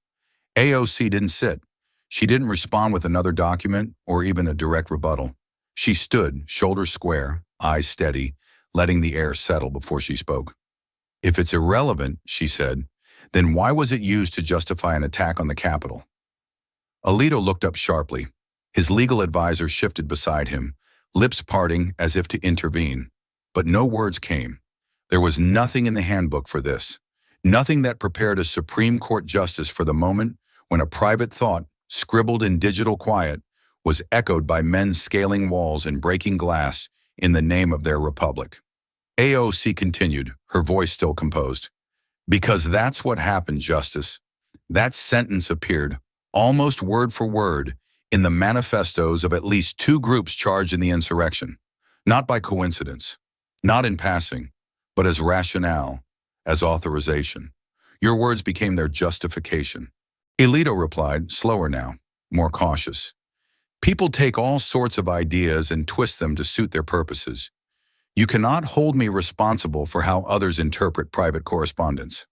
AOC didn't sit. She didn't respond with another document or even a direct rebuttal. She stood, shoulders square, eyes steady, letting the air settle before she spoke. If it's irrelevant, she said, then why was it used to justify an attack on the Capitol? Alito looked up sharply. His legal advisor shifted beside him, lips parting as if to intervene. But no words came. There was nothing in the handbook for this. Nothing that prepared a Supreme Court justice for the moment when a private thought, scribbled in digital quiet, was echoed by men scaling walls and breaking glass in the name of their republic. AOC continued, her voice still composed. Because that's what happened, Justice. That sentence appeared, almost word for word, in the manifestos of at least two groups charged in the insurrection. Not by coincidence, not in passing, but as rationale, as authorization. Your words became their justification. Alito replied, slower now, more cautious. People take all sorts of ideas and twist them to suit their purposes. You cannot hold me responsible for how others interpret private correspondence.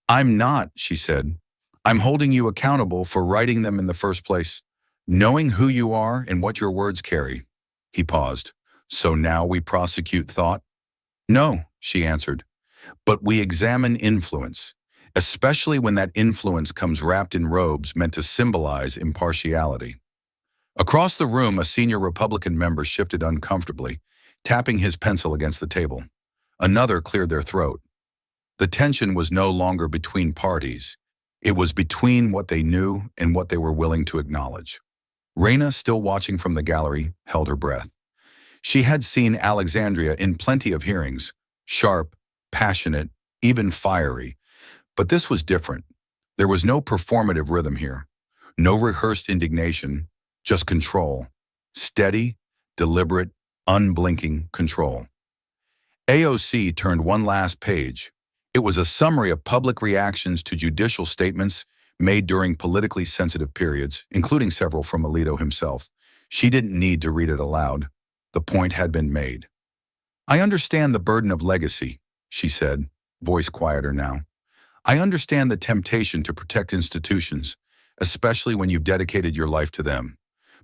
I'm not, she said. I'm holding you accountable for writing them in the first place, knowing who you are and what your words carry. He paused. So now we prosecute thought? No, she answered. But we examine influence, especially when that influence comes wrapped in robes meant to symbolize impartiality. Across the room, a senior Republican member shifted uncomfortably, tapping his pencil against the table. Another cleared their throat. The tension was no longer between parties. It was between what they knew and what they were willing to acknowledge. Raina, still watching from the gallery, held her breath. She had seen Alexandria in plenty of hearings, sharp, passionate, even fiery. But this was different. There was no performative rhythm here. No rehearsed indignation, just control. Steady, deliberate, unblinking control. AOC turned one last page. It was a summary of public reactions to judicial statements made during politically sensitive periods, including several from Alito himself. She didn't need to read it aloud. The point had been made. I understand the burden of legacy, she said, voice quieter now. I understand the temptation to protect institutions, especially when you've dedicated your life to them.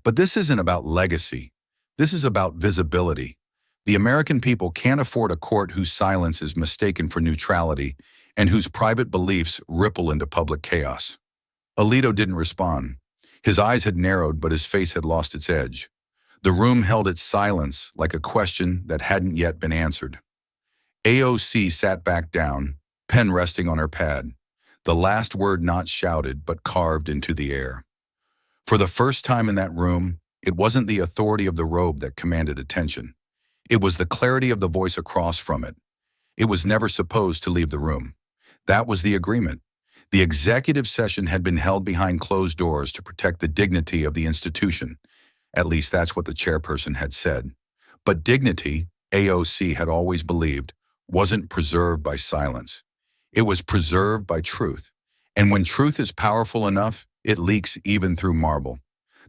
But this isn't about legacy. This is about visibility. The American people can't afford a court whose silence is mistaken for neutrality and whose private beliefs ripple into public chaos. Alito didn't respond. His eyes had narrowed, but his face had lost its edge. The room held its silence like a question that hadn't yet been answered. AOC sat back down, pen resting on her pad, the last word not shouted but carved into the air. For the first time in that room, it wasn't the authority of the robe that commanded attention. It was the clarity of the voice across from it. It was never supposed to leave the room. That was the agreement. The executive session had been held behind closed doors to protect the dignity of the institution. At least that's what the chairperson had said. But dignity, AOC had always believed, wasn't preserved by silence. It was preserved by truth. And when truth is powerful enough, it leaks even through marble.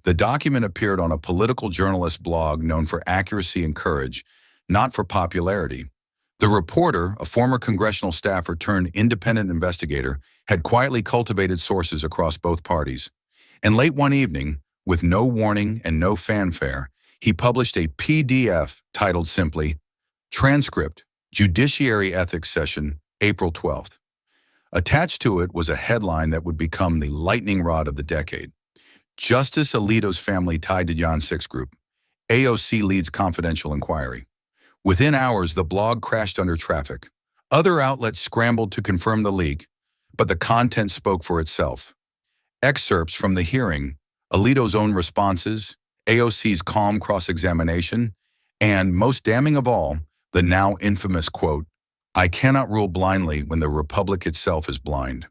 The document appeared on a political journalist blog known for accuracy and courage, not for popularity. The reporter, a former congressional staffer turned independent investigator, had quietly cultivated sources across both parties. And late one evening, with no warning and no fanfare, he published a PDF titled simply, Transcript, Judiciary Ethics Session, April 12th. Attached to it was a headline that would become the lightning rod of the decade. Justice Alito's family tied to Jan 6 Group. AOC leads confidential inquiry. Within hours, the blog crashed under traffic. Other outlets scrambled to confirm the leak, but the content spoke for itself. Excerpts from the hearing, Alito's own responses, AOC's calm cross-examination, and, most damning of all, the now infamous quote, "I cannot rule blindly when the Republic itself is blind."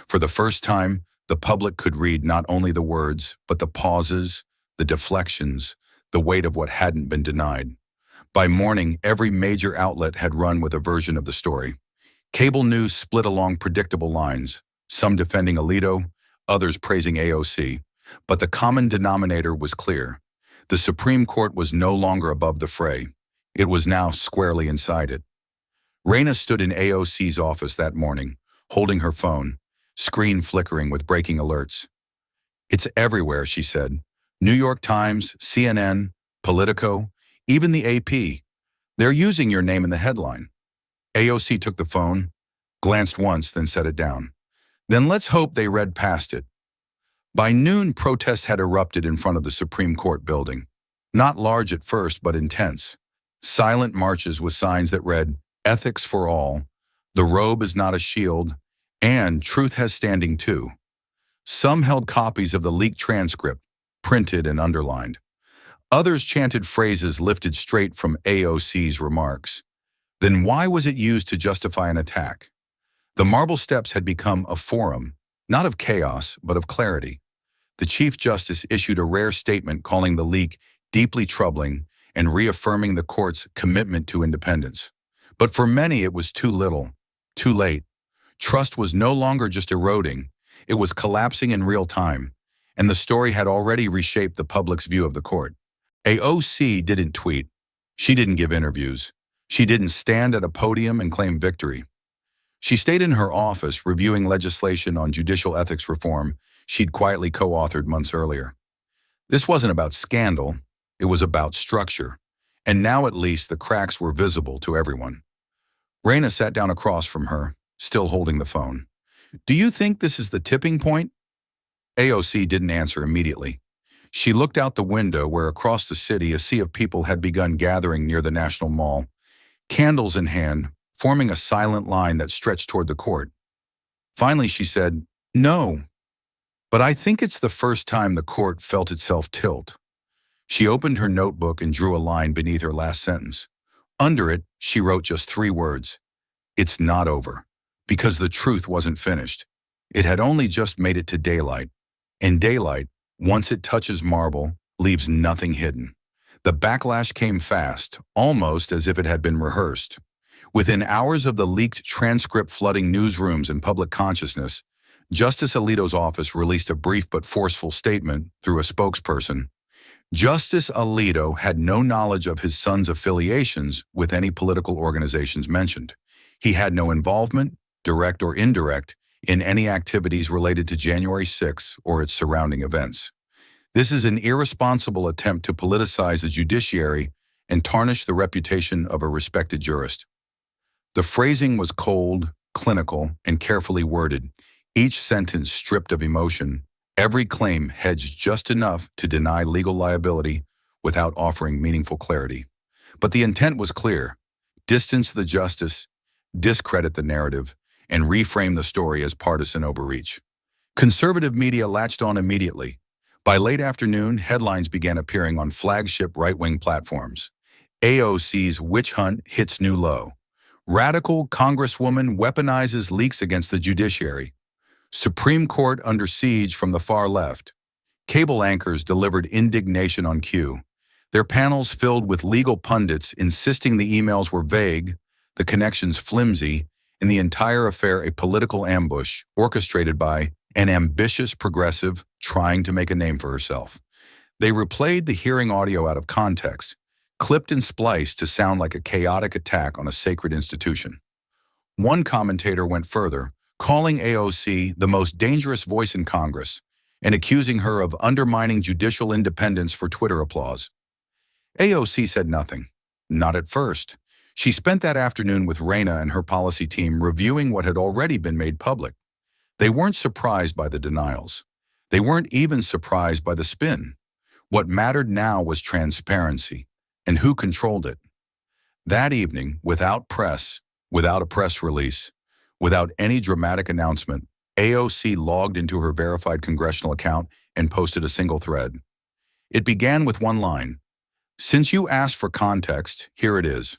For the first time, the public could read not only the words, but the pauses, the deflections, the weight of what hadn't been denied. By morning, every major outlet had run with a version of the story. Cable news split along predictable lines, some defending Alito, others praising AOC. But the common denominator was clear. The Supreme Court was no longer above the fray. It was now squarely inside it. Raina stood in AOC's office that morning, holding her phone, screen flickering with breaking alerts. "It's everywhere," she said. "New York Times, CNN, Politico, even the AP. They're using your name in the headline." AOC took the phone, glanced once, then set it down. "Then let's hope they read past it." By noon, protests had erupted in front of the Supreme Court building. Not large at first, but intense. Silent marches with signs that read, "Ethics for all," "The robe is not a shield," and "Truth has standing too." Some held copies of the leaked transcript, printed and underlined. Others chanted phrases lifted straight from AOC's remarks. Then why was it used to justify an attack? The marble steps had become a forum, not of chaos, but of clarity. The Chief Justice issued a rare statement calling the leak deeply troubling and reaffirming the court's commitment to independence. But for many, it was too little, too late. Trust was no longer just eroding, it was collapsing in real time, and the story had already reshaped the public's view of the court. AOC didn't tweet. She didn't give interviews. She didn't stand at a podium and claim victory. She stayed in her office reviewing legislation on judicial ethics reform she'd quietly co-authored months earlier. This wasn't about scandal, it was about structure, and now at least the cracks were visible to everyone. Raina sat down across from her, still holding the phone. "Do you think this is the tipping point?" AOC didn't answer immediately. She looked out the window where across the city a sea of people had begun gathering near the National Mall, candles in hand, forming a silent line that stretched toward the court. Finally, she said, "No. But I think it's the first time the court felt itself tilt." She opened her notebook and drew a line beneath her last sentence. Under it, she wrote just 3 words. "It's not over." Because the truth wasn't finished. It had only just made it to daylight. And daylight, once it touches marble, leaves nothing hidden. The backlash came fast, almost as if it had been rehearsed. Within hours of the leaked transcript flooding newsrooms and public consciousness, Justice Alito's office released a brief but forceful statement through a spokesperson. Justice Alito had no knowledge of his son's affiliations with any political organizations mentioned. He had no involvement, direct or indirect, in any activities related to January 6 or its surrounding events. This is an irresponsible attempt to politicize the judiciary and tarnish the reputation of a respected jurist. The phrasing was cold, clinical, and carefully worded, each sentence stripped of emotion, every claim hedged just enough to deny legal liability without offering meaningful clarity. But the intent was clear: distance the justice, discredit the narrative, and reframe the story as partisan overreach. Conservative media latched on immediately. By late afternoon, headlines began appearing on flagship right-wing platforms. AOC's witch hunt hits new low. Radical Congresswoman weaponizes leaks against the judiciary. Supreme Court under siege from the far left. Cable anchors delivered indignation on cue. Their panels filled with legal pundits insisting the emails were vague, the connections flimsy, and the entire affair a political ambush orchestrated by an ambitious progressive trying to make a name for herself. They replayed the hearing audio out of context, clipped and spliced to sound like a chaotic attack on a sacred institution. One commentator went further, calling AOC the most dangerous voice in Congress and accusing her of undermining judicial independence for Twitter applause. AOC said nothing. Not at first. She spent that afternoon with Raina and her policy team reviewing what had already been made public. They weren't surprised by the denials. They weren't even surprised by the spin. What mattered now was transparency, and who controlled it. That evening, without press, Without a press release, without any dramatic announcement, AOC logged into her verified congressional account and posted a single thread. It began with one line: "Since you asked for context, here it is."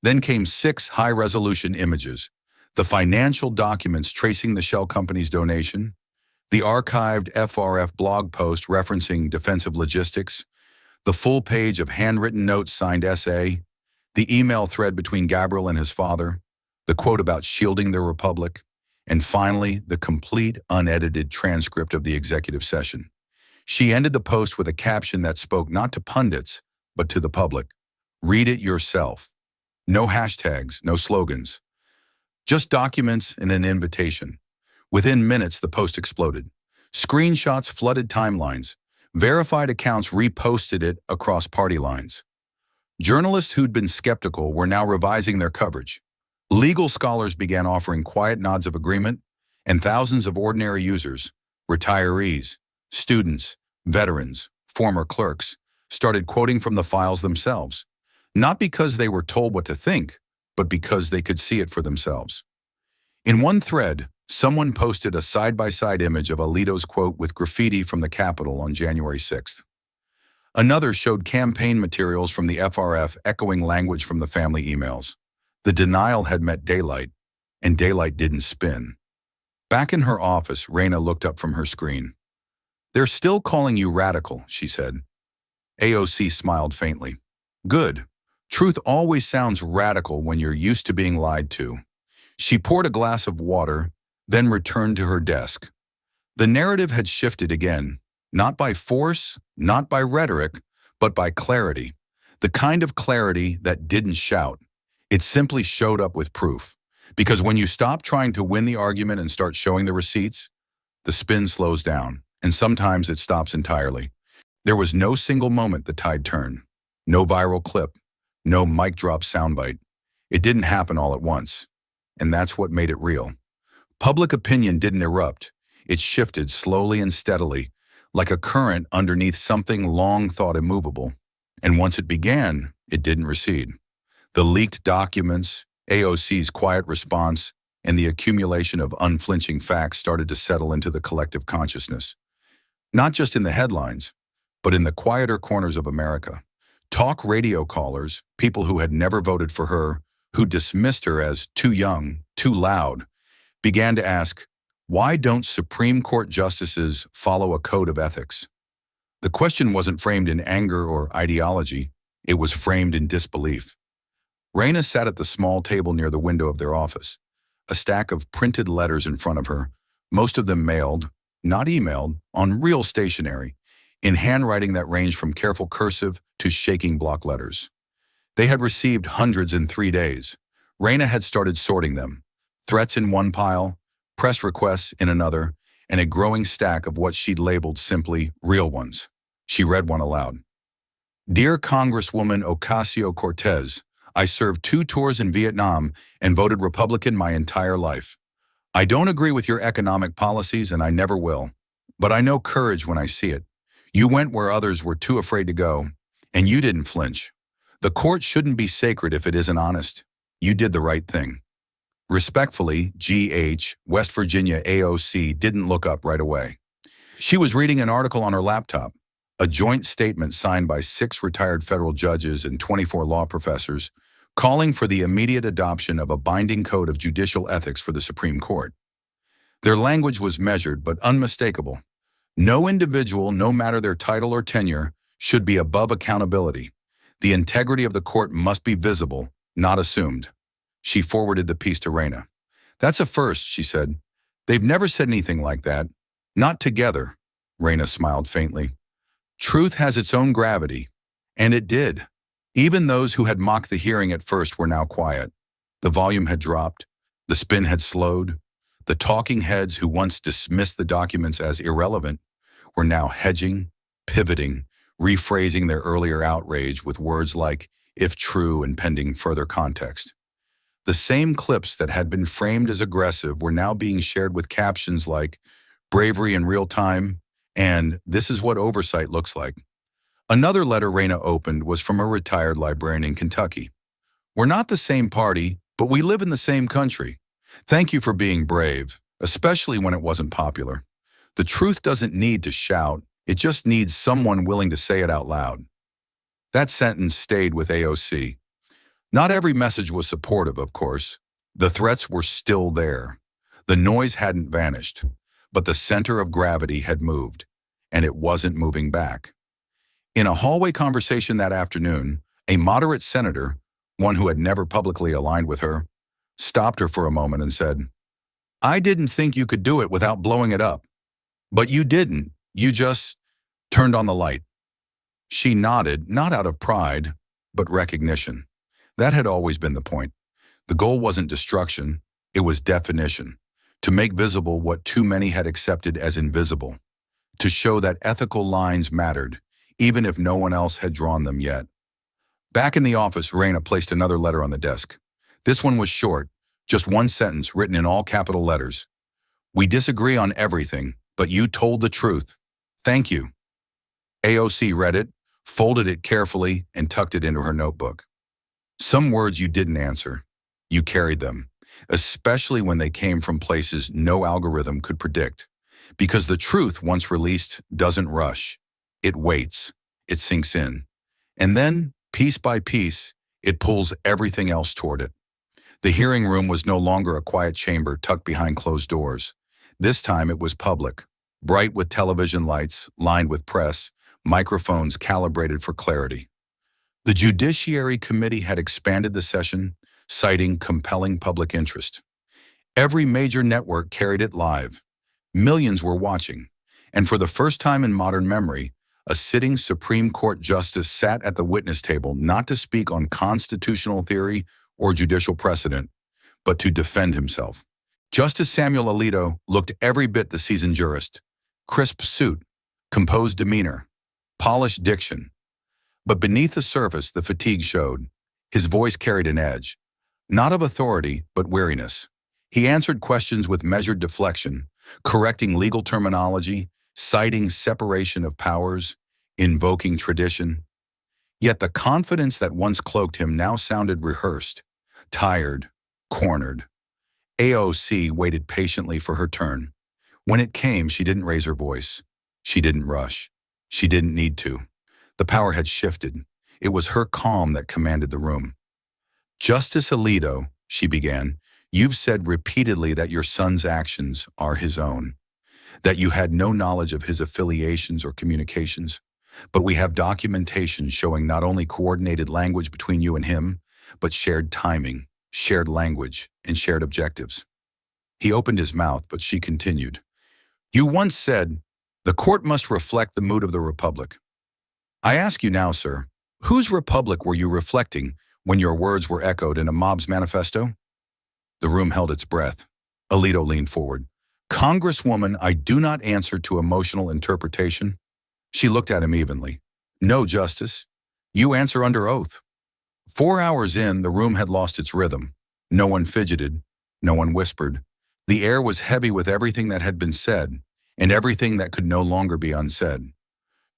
Then came 6 high-resolution images: the financial documents tracing the shell company's donation, the archived FRF blog post referencing defensive logistics, the full page of handwritten notes signed SA, the email thread between Gabriel and his father, the quote about shielding the republic, and finally, the complete, unedited transcript of the executive session. She ended the post with a caption that spoke not to pundits, but to the public. Read it yourself. No hashtags, no slogans. Just documents and an invitation. Within minutes, the post exploded. Screenshots flooded timelines. Verified accounts reposted it across party lines. Journalists who'd been skeptical were now revising their coverage. Legal scholars began offering quiet nods of agreement, and thousands of ordinary users, retirees, students, veterans, former clerks, started quoting from the files themselves, not because they were told what to think, but because they could see it for themselves. In one thread, someone posted a side-by-side image of Alito's quote with graffiti from the Capitol on January 6th. Another showed campaign materials from the FRF echoing language from the family emails. The denial had met daylight, and daylight didn't spin. Back in her office, Raina looked up from her screen. "They're still calling you radical," she said. AOC smiled faintly. "Good. Truth always sounds radical when you're used to being lied to." She poured a glass of water, then returned to her desk. The narrative had shifted again, not by force, not by rhetoric, but by clarity. The kind of clarity that didn't shout. It simply showed up with proof. Because when you stop trying to win the argument and start showing the receipts, the spin slows down, and sometimes it stops entirely. There was no single moment the tide turned. No viral clip. No mic drop soundbite. It didn't happen all at once. And that's what made it real. Public opinion didn't erupt. It shifted slowly and steadily, like a current underneath something long thought immovable. And once it began, it didn't recede. The leaked documents, AOC's quiet response, and the accumulation of unflinching facts started to settle into the collective consciousness. Not just in the headlines, but in the quieter corners of America. Talk radio callers, people who had never voted for her, who dismissed her as too young, too loud, began to ask, why don't Supreme Court justices follow a code of ethics? The question wasn't framed in anger or ideology, it was framed in disbelief. Raina sat at the small table near the window of their office, a stack of printed letters in front of her, most of them mailed, not emailed, on real stationery, in handwriting that ranged from careful cursive to shaking block letters. They had received hundreds in 3 days. Raina had started sorting them, threats in one pile, press requests in another, and a growing stack of what she'd labeled simply real ones. She read one aloud. "Dear Congresswoman Ocasio-Cortez, I served 2 tours in Vietnam and voted Republican my entire life. I don't agree with your economic policies and I never will, but I know courage when I see it. You went where others were too afraid to go, and you didn't flinch. The court shouldn't be sacred if it isn't honest. You did the right thing. Respectfully, G.H., West Virginia AOC didn't look up right away. She was reading an article on her laptop, a joint statement signed by 6 retired federal judges and 24 law professors, calling for the immediate adoption of a binding code of judicial ethics for the Supreme Court. Their language was measured but unmistakable. No individual, no matter their title or tenure, should be above accountability. The integrity of the court must be visible, not assumed. She forwarded the piece to Raina. "That's a first," she said. "They've never said anything like that. Not together." Raina smiled faintly. "Truth has its own gravity." And it did. Even those who had mocked the hearing at first were now quiet. The volume had dropped. The spin had slowed. The talking heads who once dismissed the documents as irrelevant were now hedging, pivoting, rephrasing their earlier outrage with words like, "if true and pending further context." The same clips that had been framed as aggressive were now being shared with captions like, "bravery in real time," and "this is what oversight looks like." Another letter Raina opened was from a retired librarian in Kentucky. "We're not the same party, But we live in the same country. Thank you for being brave, especially when it wasn't popular. The truth doesn't need to shout, it just needs someone willing to say it out loud. That sentence stayed with AOC. Not every message was supportive, of course. The threats were still there. The noise hadn't vanished, but the center of gravity had moved, and it wasn't moving back. In a hallway conversation that afternoon, a moderate senator, one who had never publicly aligned with her, stopped her for a moment and said, "I didn't think you could do it without blowing it up. But you didn't. You just turned on the light." She nodded, not out of pride, but recognition. That had always been the point. The goal wasn't destruction, it was definition. To make visible what too many had accepted as invisible. To show that ethical lines mattered, even if no one else had drawn them yet. Back in the office, Raina placed another letter on the desk. This one was short, just one sentence written in all capital letters. "We disagree on everything, but you told the truth. Thank you." AOC read it, folded it carefully, and tucked it into her notebook. Some words you didn't answer. You carried them, especially when they came from places no algorithm could predict. Because the truth, once released, doesn't rush. It waits. It sinks in. And then, piece by piece, it pulls everything else toward it. The hearing room was no longer a quiet chamber tucked behind closed doors. This time it was public, bright with television lights, lined with press, microphones calibrated for clarity. The Judiciary Committee had expanded the session, citing compelling public interest. Every major network carried it live. Millions were watching, and for the first time in modern memory, a sitting Supreme Court justice sat at the witness table not to speak on constitutional theory or judicial precedent, but to defend himself. Justice Samuel Alito looked every bit the seasoned jurist. Crisp suit, composed demeanor, polished diction. But beneath the surface, the fatigue showed. His voice carried an edge, not of authority, but weariness. He answered questions with measured deflection, correcting legal terminology, citing separation of powers, invoking tradition. Yet the confidence that once cloaked him now sounded rehearsed, tired, cornered. AOC waited patiently for her turn. When it came, she didn't raise her voice. She didn't rush. She didn't need to. The power had shifted. It was her calm that commanded the room. "Justice Alito," she began, "you've said repeatedly that your son's actions are his own, that you had no knowledge of his affiliations or communications. But we have documentation showing not only coordinated language between you and him, but shared timing, shared language, and shared objectives." He opened his mouth, but she continued. "You once said, 'The court must reflect the mood of the republic.' I ask you now, sir, whose republic were you reflecting when your words were echoed in a mob's manifesto?" The room held its breath. Alito leaned forward. "Congresswoman, I do not answer to emotional interpretation." She looked at him evenly. "No, Justice. You answer under oath." 4 hours in, the room had lost its rhythm. No one fidgeted. No one whispered. The air was heavy with everything that had been said, and everything that could no longer be unsaid.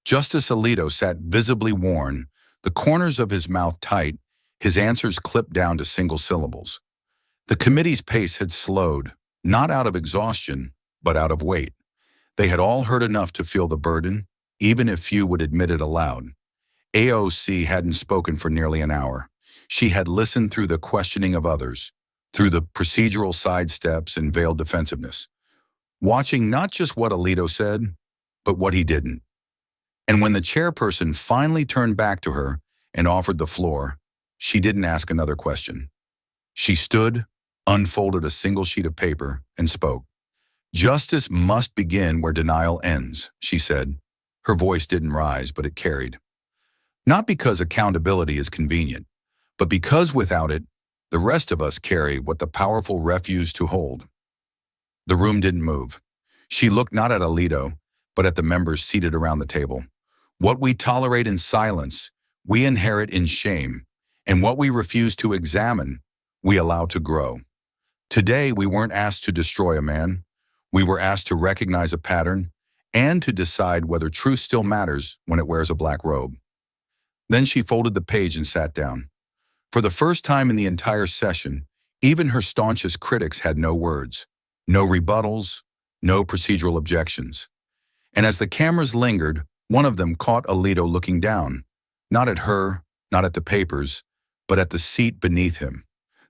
Justice Alito sat visibly worn, the corners of his mouth tight, his answers clipped down to single syllables. The committee's pace had slowed, not out of exhaustion, but out of weight. They had all heard enough to feel the burden, even if few would admit it aloud. AOC hadn't spoken for nearly an hour. She had listened through the questioning of others, through the procedural sidesteps and veiled defensiveness, watching not just what Alito said, but what he didn't. And when the chairperson finally turned back to her and offered the floor, she didn't ask another question. She stood, unfolded a single sheet of paper, and spoke. "Justice must begin where denial ends," she said. Her voice didn't rise, but it carried. Not because accountability is convenient, but because without it, the rest of us carry what the powerful refuse to hold. The room didn't move. She looked not at Alito, but at the members seated around the table. What we tolerate in silence, we inherit in shame, and what we refuse to examine, we allow to grow. Today, we weren't asked to destroy a man. We were asked to recognize a pattern and to decide whether truth still matters when it wears a black robe. Then she folded the page and sat down. For the first time in the entire session, Even her staunchest critics had no words, no rebuttals, no procedural objections. And as the cameras lingered, one of them caught Alito looking down, not at her, not at the papers, but at the seat beneath him,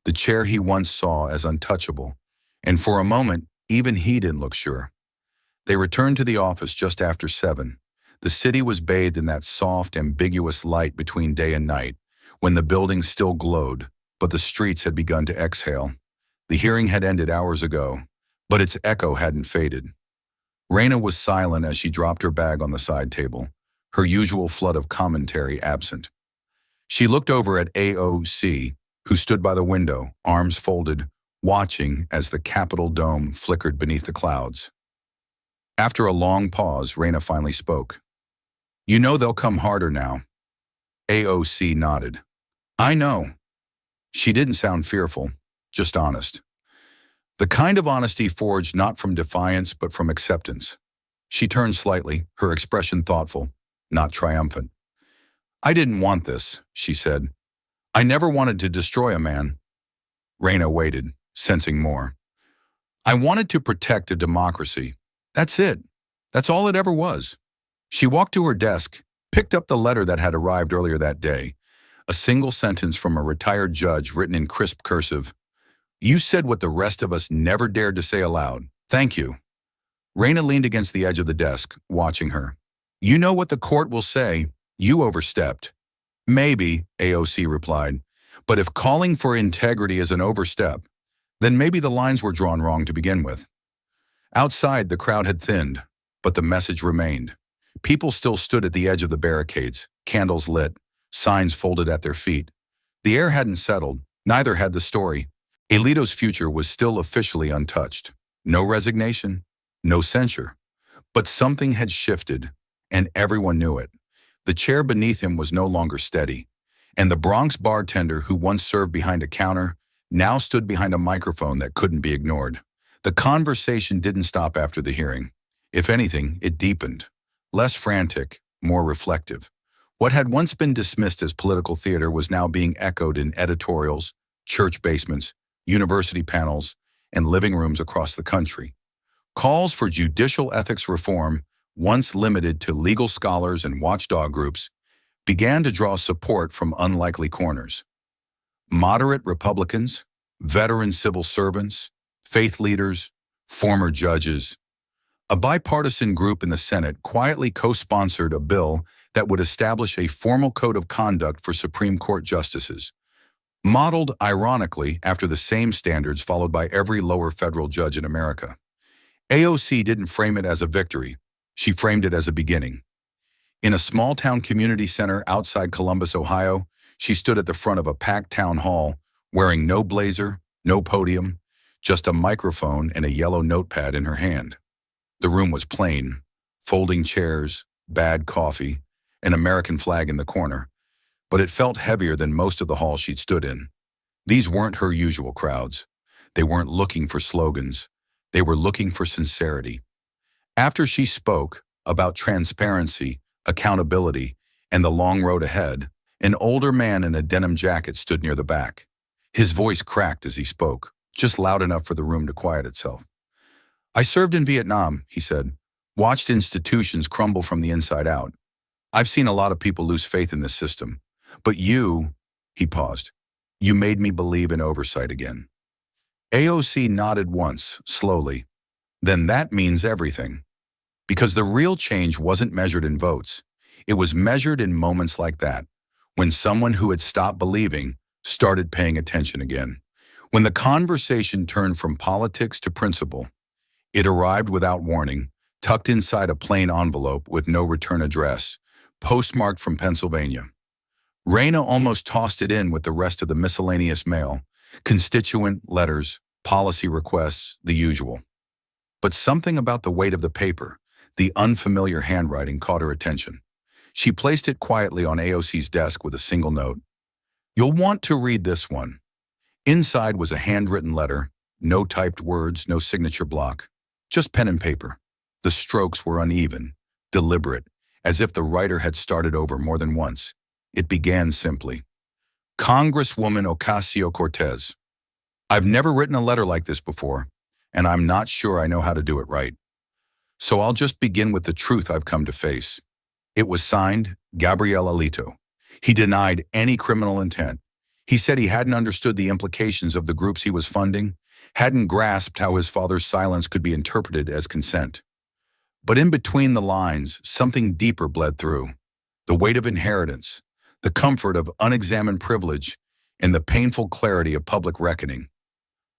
the chair he once saw as untouchable. And for a moment, even he didn't look sure. They returned to the office just after 7. The city was bathed in that soft, ambiguous light between day and night, when the building still glowed, but the streets had begun to exhale. The hearing had ended hours ago, but its echo hadn't faded. Raina was silent as she dropped her bag on the side table, her usual flood of commentary absent. She looked over at AOC, who stood by the window, arms folded, watching as the Capitol dome flickered beneath the clouds. After a long pause, Raina finally spoke. "You know they'll come harder now." AOC nodded. "I know." She didn't sound fearful, just honest. The kind of honesty forged not from defiance but from acceptance. She turned slightly, her expression thoughtful, not triumphant. "I didn't want this," she said. "I never wanted to destroy a man." Raina waited, sensing more. "I wanted to protect a democracy. That's it. That's all it ever was." She walked to her desk, picked up the letter that had arrived earlier that day, a single sentence from a retired judge written in crisp cursive. "You said what the rest of us never dared to say aloud. Thank you." Raina leaned against the edge of the desk, watching her. "You know what the court will say. You overstepped." "Maybe," AOC replied, "but if calling for integrity is an overstep, then maybe the lines were drawn wrong to begin with." Outside, the crowd had thinned, but the message remained. People still stood at the edge of the barricades, candles lit, signs folded at their feet. The air hadn't settled, neither had the story. Alito's future was still officially untouched. No resignation, no censure. But something had shifted, and everyone knew it. The chair beneath him was no longer steady, and the Bronx bartender who once served behind a counter now stood behind a microphone that couldn't be ignored. The conversation didn't stop after the hearing. If anything, it deepened. Less frantic, more reflective. What had once been dismissed as political theater was now being echoed in editorials, church basements, university panels, and living rooms across the country. Calls for judicial ethics reform, once limited to legal scholars and watchdog groups, began to draw support from unlikely corners. Moderate Republicans, veteran civil servants, faith leaders, former judges. A bipartisan group in the Senate quietly co-sponsored a bill that would establish a formal code of conduct for Supreme Court justices, modeled, ironically, after the same standards followed by every lower federal judge in America. AOC didn't frame it as a victory. She framed it as a beginning. In a small-town community center outside Columbus, Ohio, she stood at the front of a packed town hall, wearing no blazer, no podium, just a microphone and a yellow notepad in her hand. The room was plain, folding chairs, bad coffee, an American flag in the corner, but it felt heavier than most of the halls she'd stood in. These weren't her usual crowds. They weren't looking for slogans. They were looking for sincerity. After she spoke about transparency, accountability, and the long road ahead, an older man in a denim jacket stood near the back. His voice cracked as he spoke, just loud enough for the room to quiet itself. "I served in Vietnam," he said, "watched institutions crumble from the inside out. I've seen a lot of people lose faith in this system. But you," he paused, "you made me believe in oversight again." AOC nodded once, slowly. "Then that means everything." Because the real change wasn't measured in votes. It was measured in moments like that, when someone who had stopped believing started paying attention again. When the conversation turned from politics to principle. It arrived without warning, tucked inside a plain envelope with no return address, postmarked from Pennsylvania. Raina almost tossed it in with the rest of the miscellaneous mail, constituent letters, policy requests, the usual. But something about the weight of the paper, the unfamiliar handwriting, caught her attention. She placed it quietly on AOC's desk with a single note. "You'll want to read this one." Inside was a handwritten letter, no typed words, no signature block, just pen and paper. The strokes were uneven, deliberate, as if the writer had started over more than once. It began simply. "Congresswoman Ocasio-Cortez, I've never written a letter like this before, and I'm not sure I know how to do it right. So I'll just begin with the truth I've come to face. It was signed Gabriel Alito. He denied any criminal intent. He said he hadn't understood the implications of the groups he was funding, hadn't grasped how his father's silence could be interpreted as consent. But in between the lines, something deeper bled through. The weight of inheritance, the comfort of unexamined privilege, and the painful clarity of public reckoning.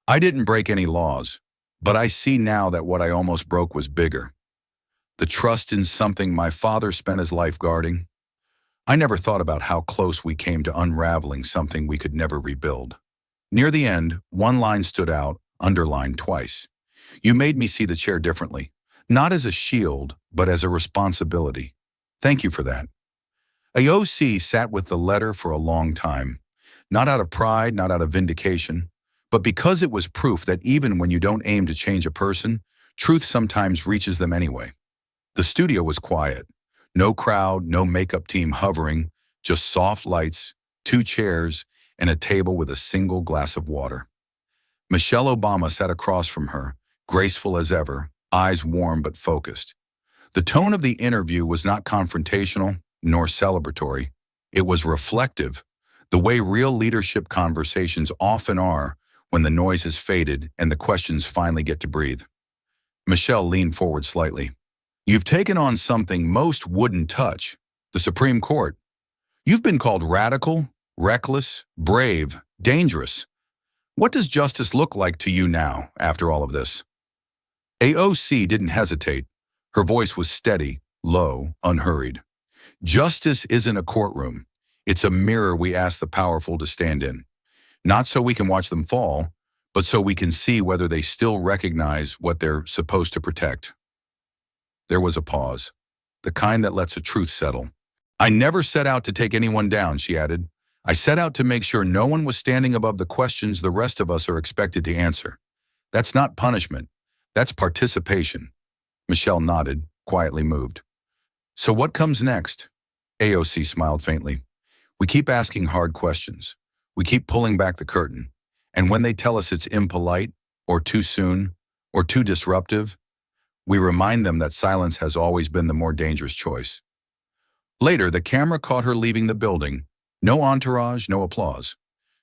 I didn't break any laws, but I see now that what I almost broke was bigger. The trust in something my father spent his life guarding. I never thought about how close we came to unraveling something we could never rebuild. Near the end, one line stood out, underlined twice. You made me see the chair differently, not as a shield, but as a responsibility. Thank you for that. AOC sat with the letter for a long time, not out of pride, not out of vindication, but because it was proof that even when you don't aim to change a person, truth sometimes reaches them anyway. The studio was quiet. No crowd, no makeup team hovering, just soft lights, 2 chairs, and a table with a single glass of water. Michelle Obama sat across from her, graceful as ever, eyes warm but focused. The tone of the interview was not confrontational nor celebratory. It was reflective, the way real leadership conversations often are when the noise has faded and the questions finally get to breathe. Michelle leaned forward slightly. You've taken on something most wouldn't touch, the Supreme Court. You've been called radical, reckless, brave, dangerous. What does justice look like to you now, after all of this? AOC didn't hesitate. Her voice was steady, low, unhurried. Justice isn't a courtroom. It's a mirror we ask the powerful to stand in. Not so we can watch them fall, but so we can see whether they still recognize what they're supposed to protect. There was a pause, the kind that lets a truth settle. I never set out to take anyone down, she added. I set out to make sure no one was standing above the questions the rest of us are expected to answer. That's not punishment. That's participation. Michelle nodded, quietly moved. So what comes next? AOC smiled faintly. We keep asking hard questions. We keep pulling back the curtain. And when they tell us it's impolite, or too soon, or too disruptive, we remind them that silence has always been the more dangerous choice. Later, the camera caught her leaving the building. No entourage, no applause.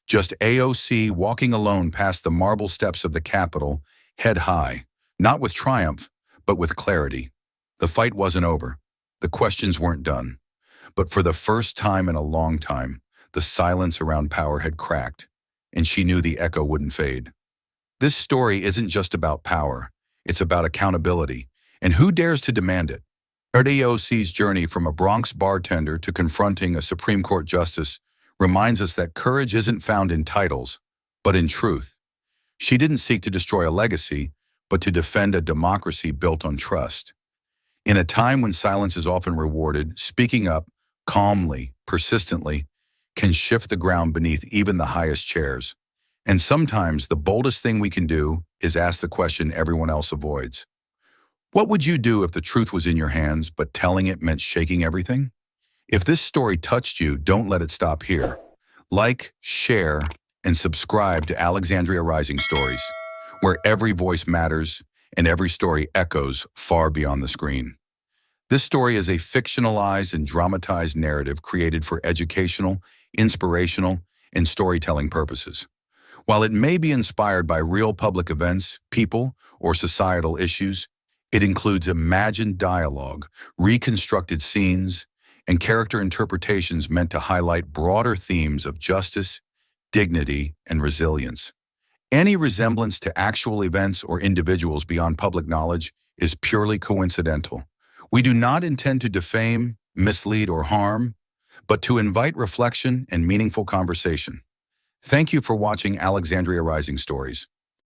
Just AOC walking alone past the marble steps of the Capitol, head high, not with triumph, but with clarity. The fight wasn't over. The questions weren't done. But for the first time in a long time, the silence around power had cracked, and she knew the echo wouldn't fade. This story isn't just about power. It's about accountability, and who dares to demand it? AOC's journey from a Bronx bartender to confronting a Supreme Court justice reminds us that courage isn't found in titles, but in truth. She didn't seek to destroy a legacy, but to defend a democracy built on trust. In a time when silence is often rewarded, speaking up, calmly, persistently, can shift the ground beneath even the highest chairs. And sometimes the boldest thing we can do is ask the question everyone else avoids. What would you do if the truth was in your hands, but telling it meant shaking everything? If this story touched you, don't let it stop here. Like, share, and subscribe to Alexandria Rising Stories, where every voice matters and every story echoes far beyond the screen. This story is a fictionalized and dramatized narrative created for educational, inspirational, and storytelling purposes. While it may be inspired by real public events, people, or societal issues, it includes imagined dialogue, reconstructed scenes, and character interpretations meant to highlight broader themes of justice, dignity, and resilience. Any resemblance to actual events or individuals beyond public knowledge is purely coincidental. We do not intend to defame, mislead, or harm, but to invite reflection and meaningful conversation. Thank you for watching Alexandria Rising Stories.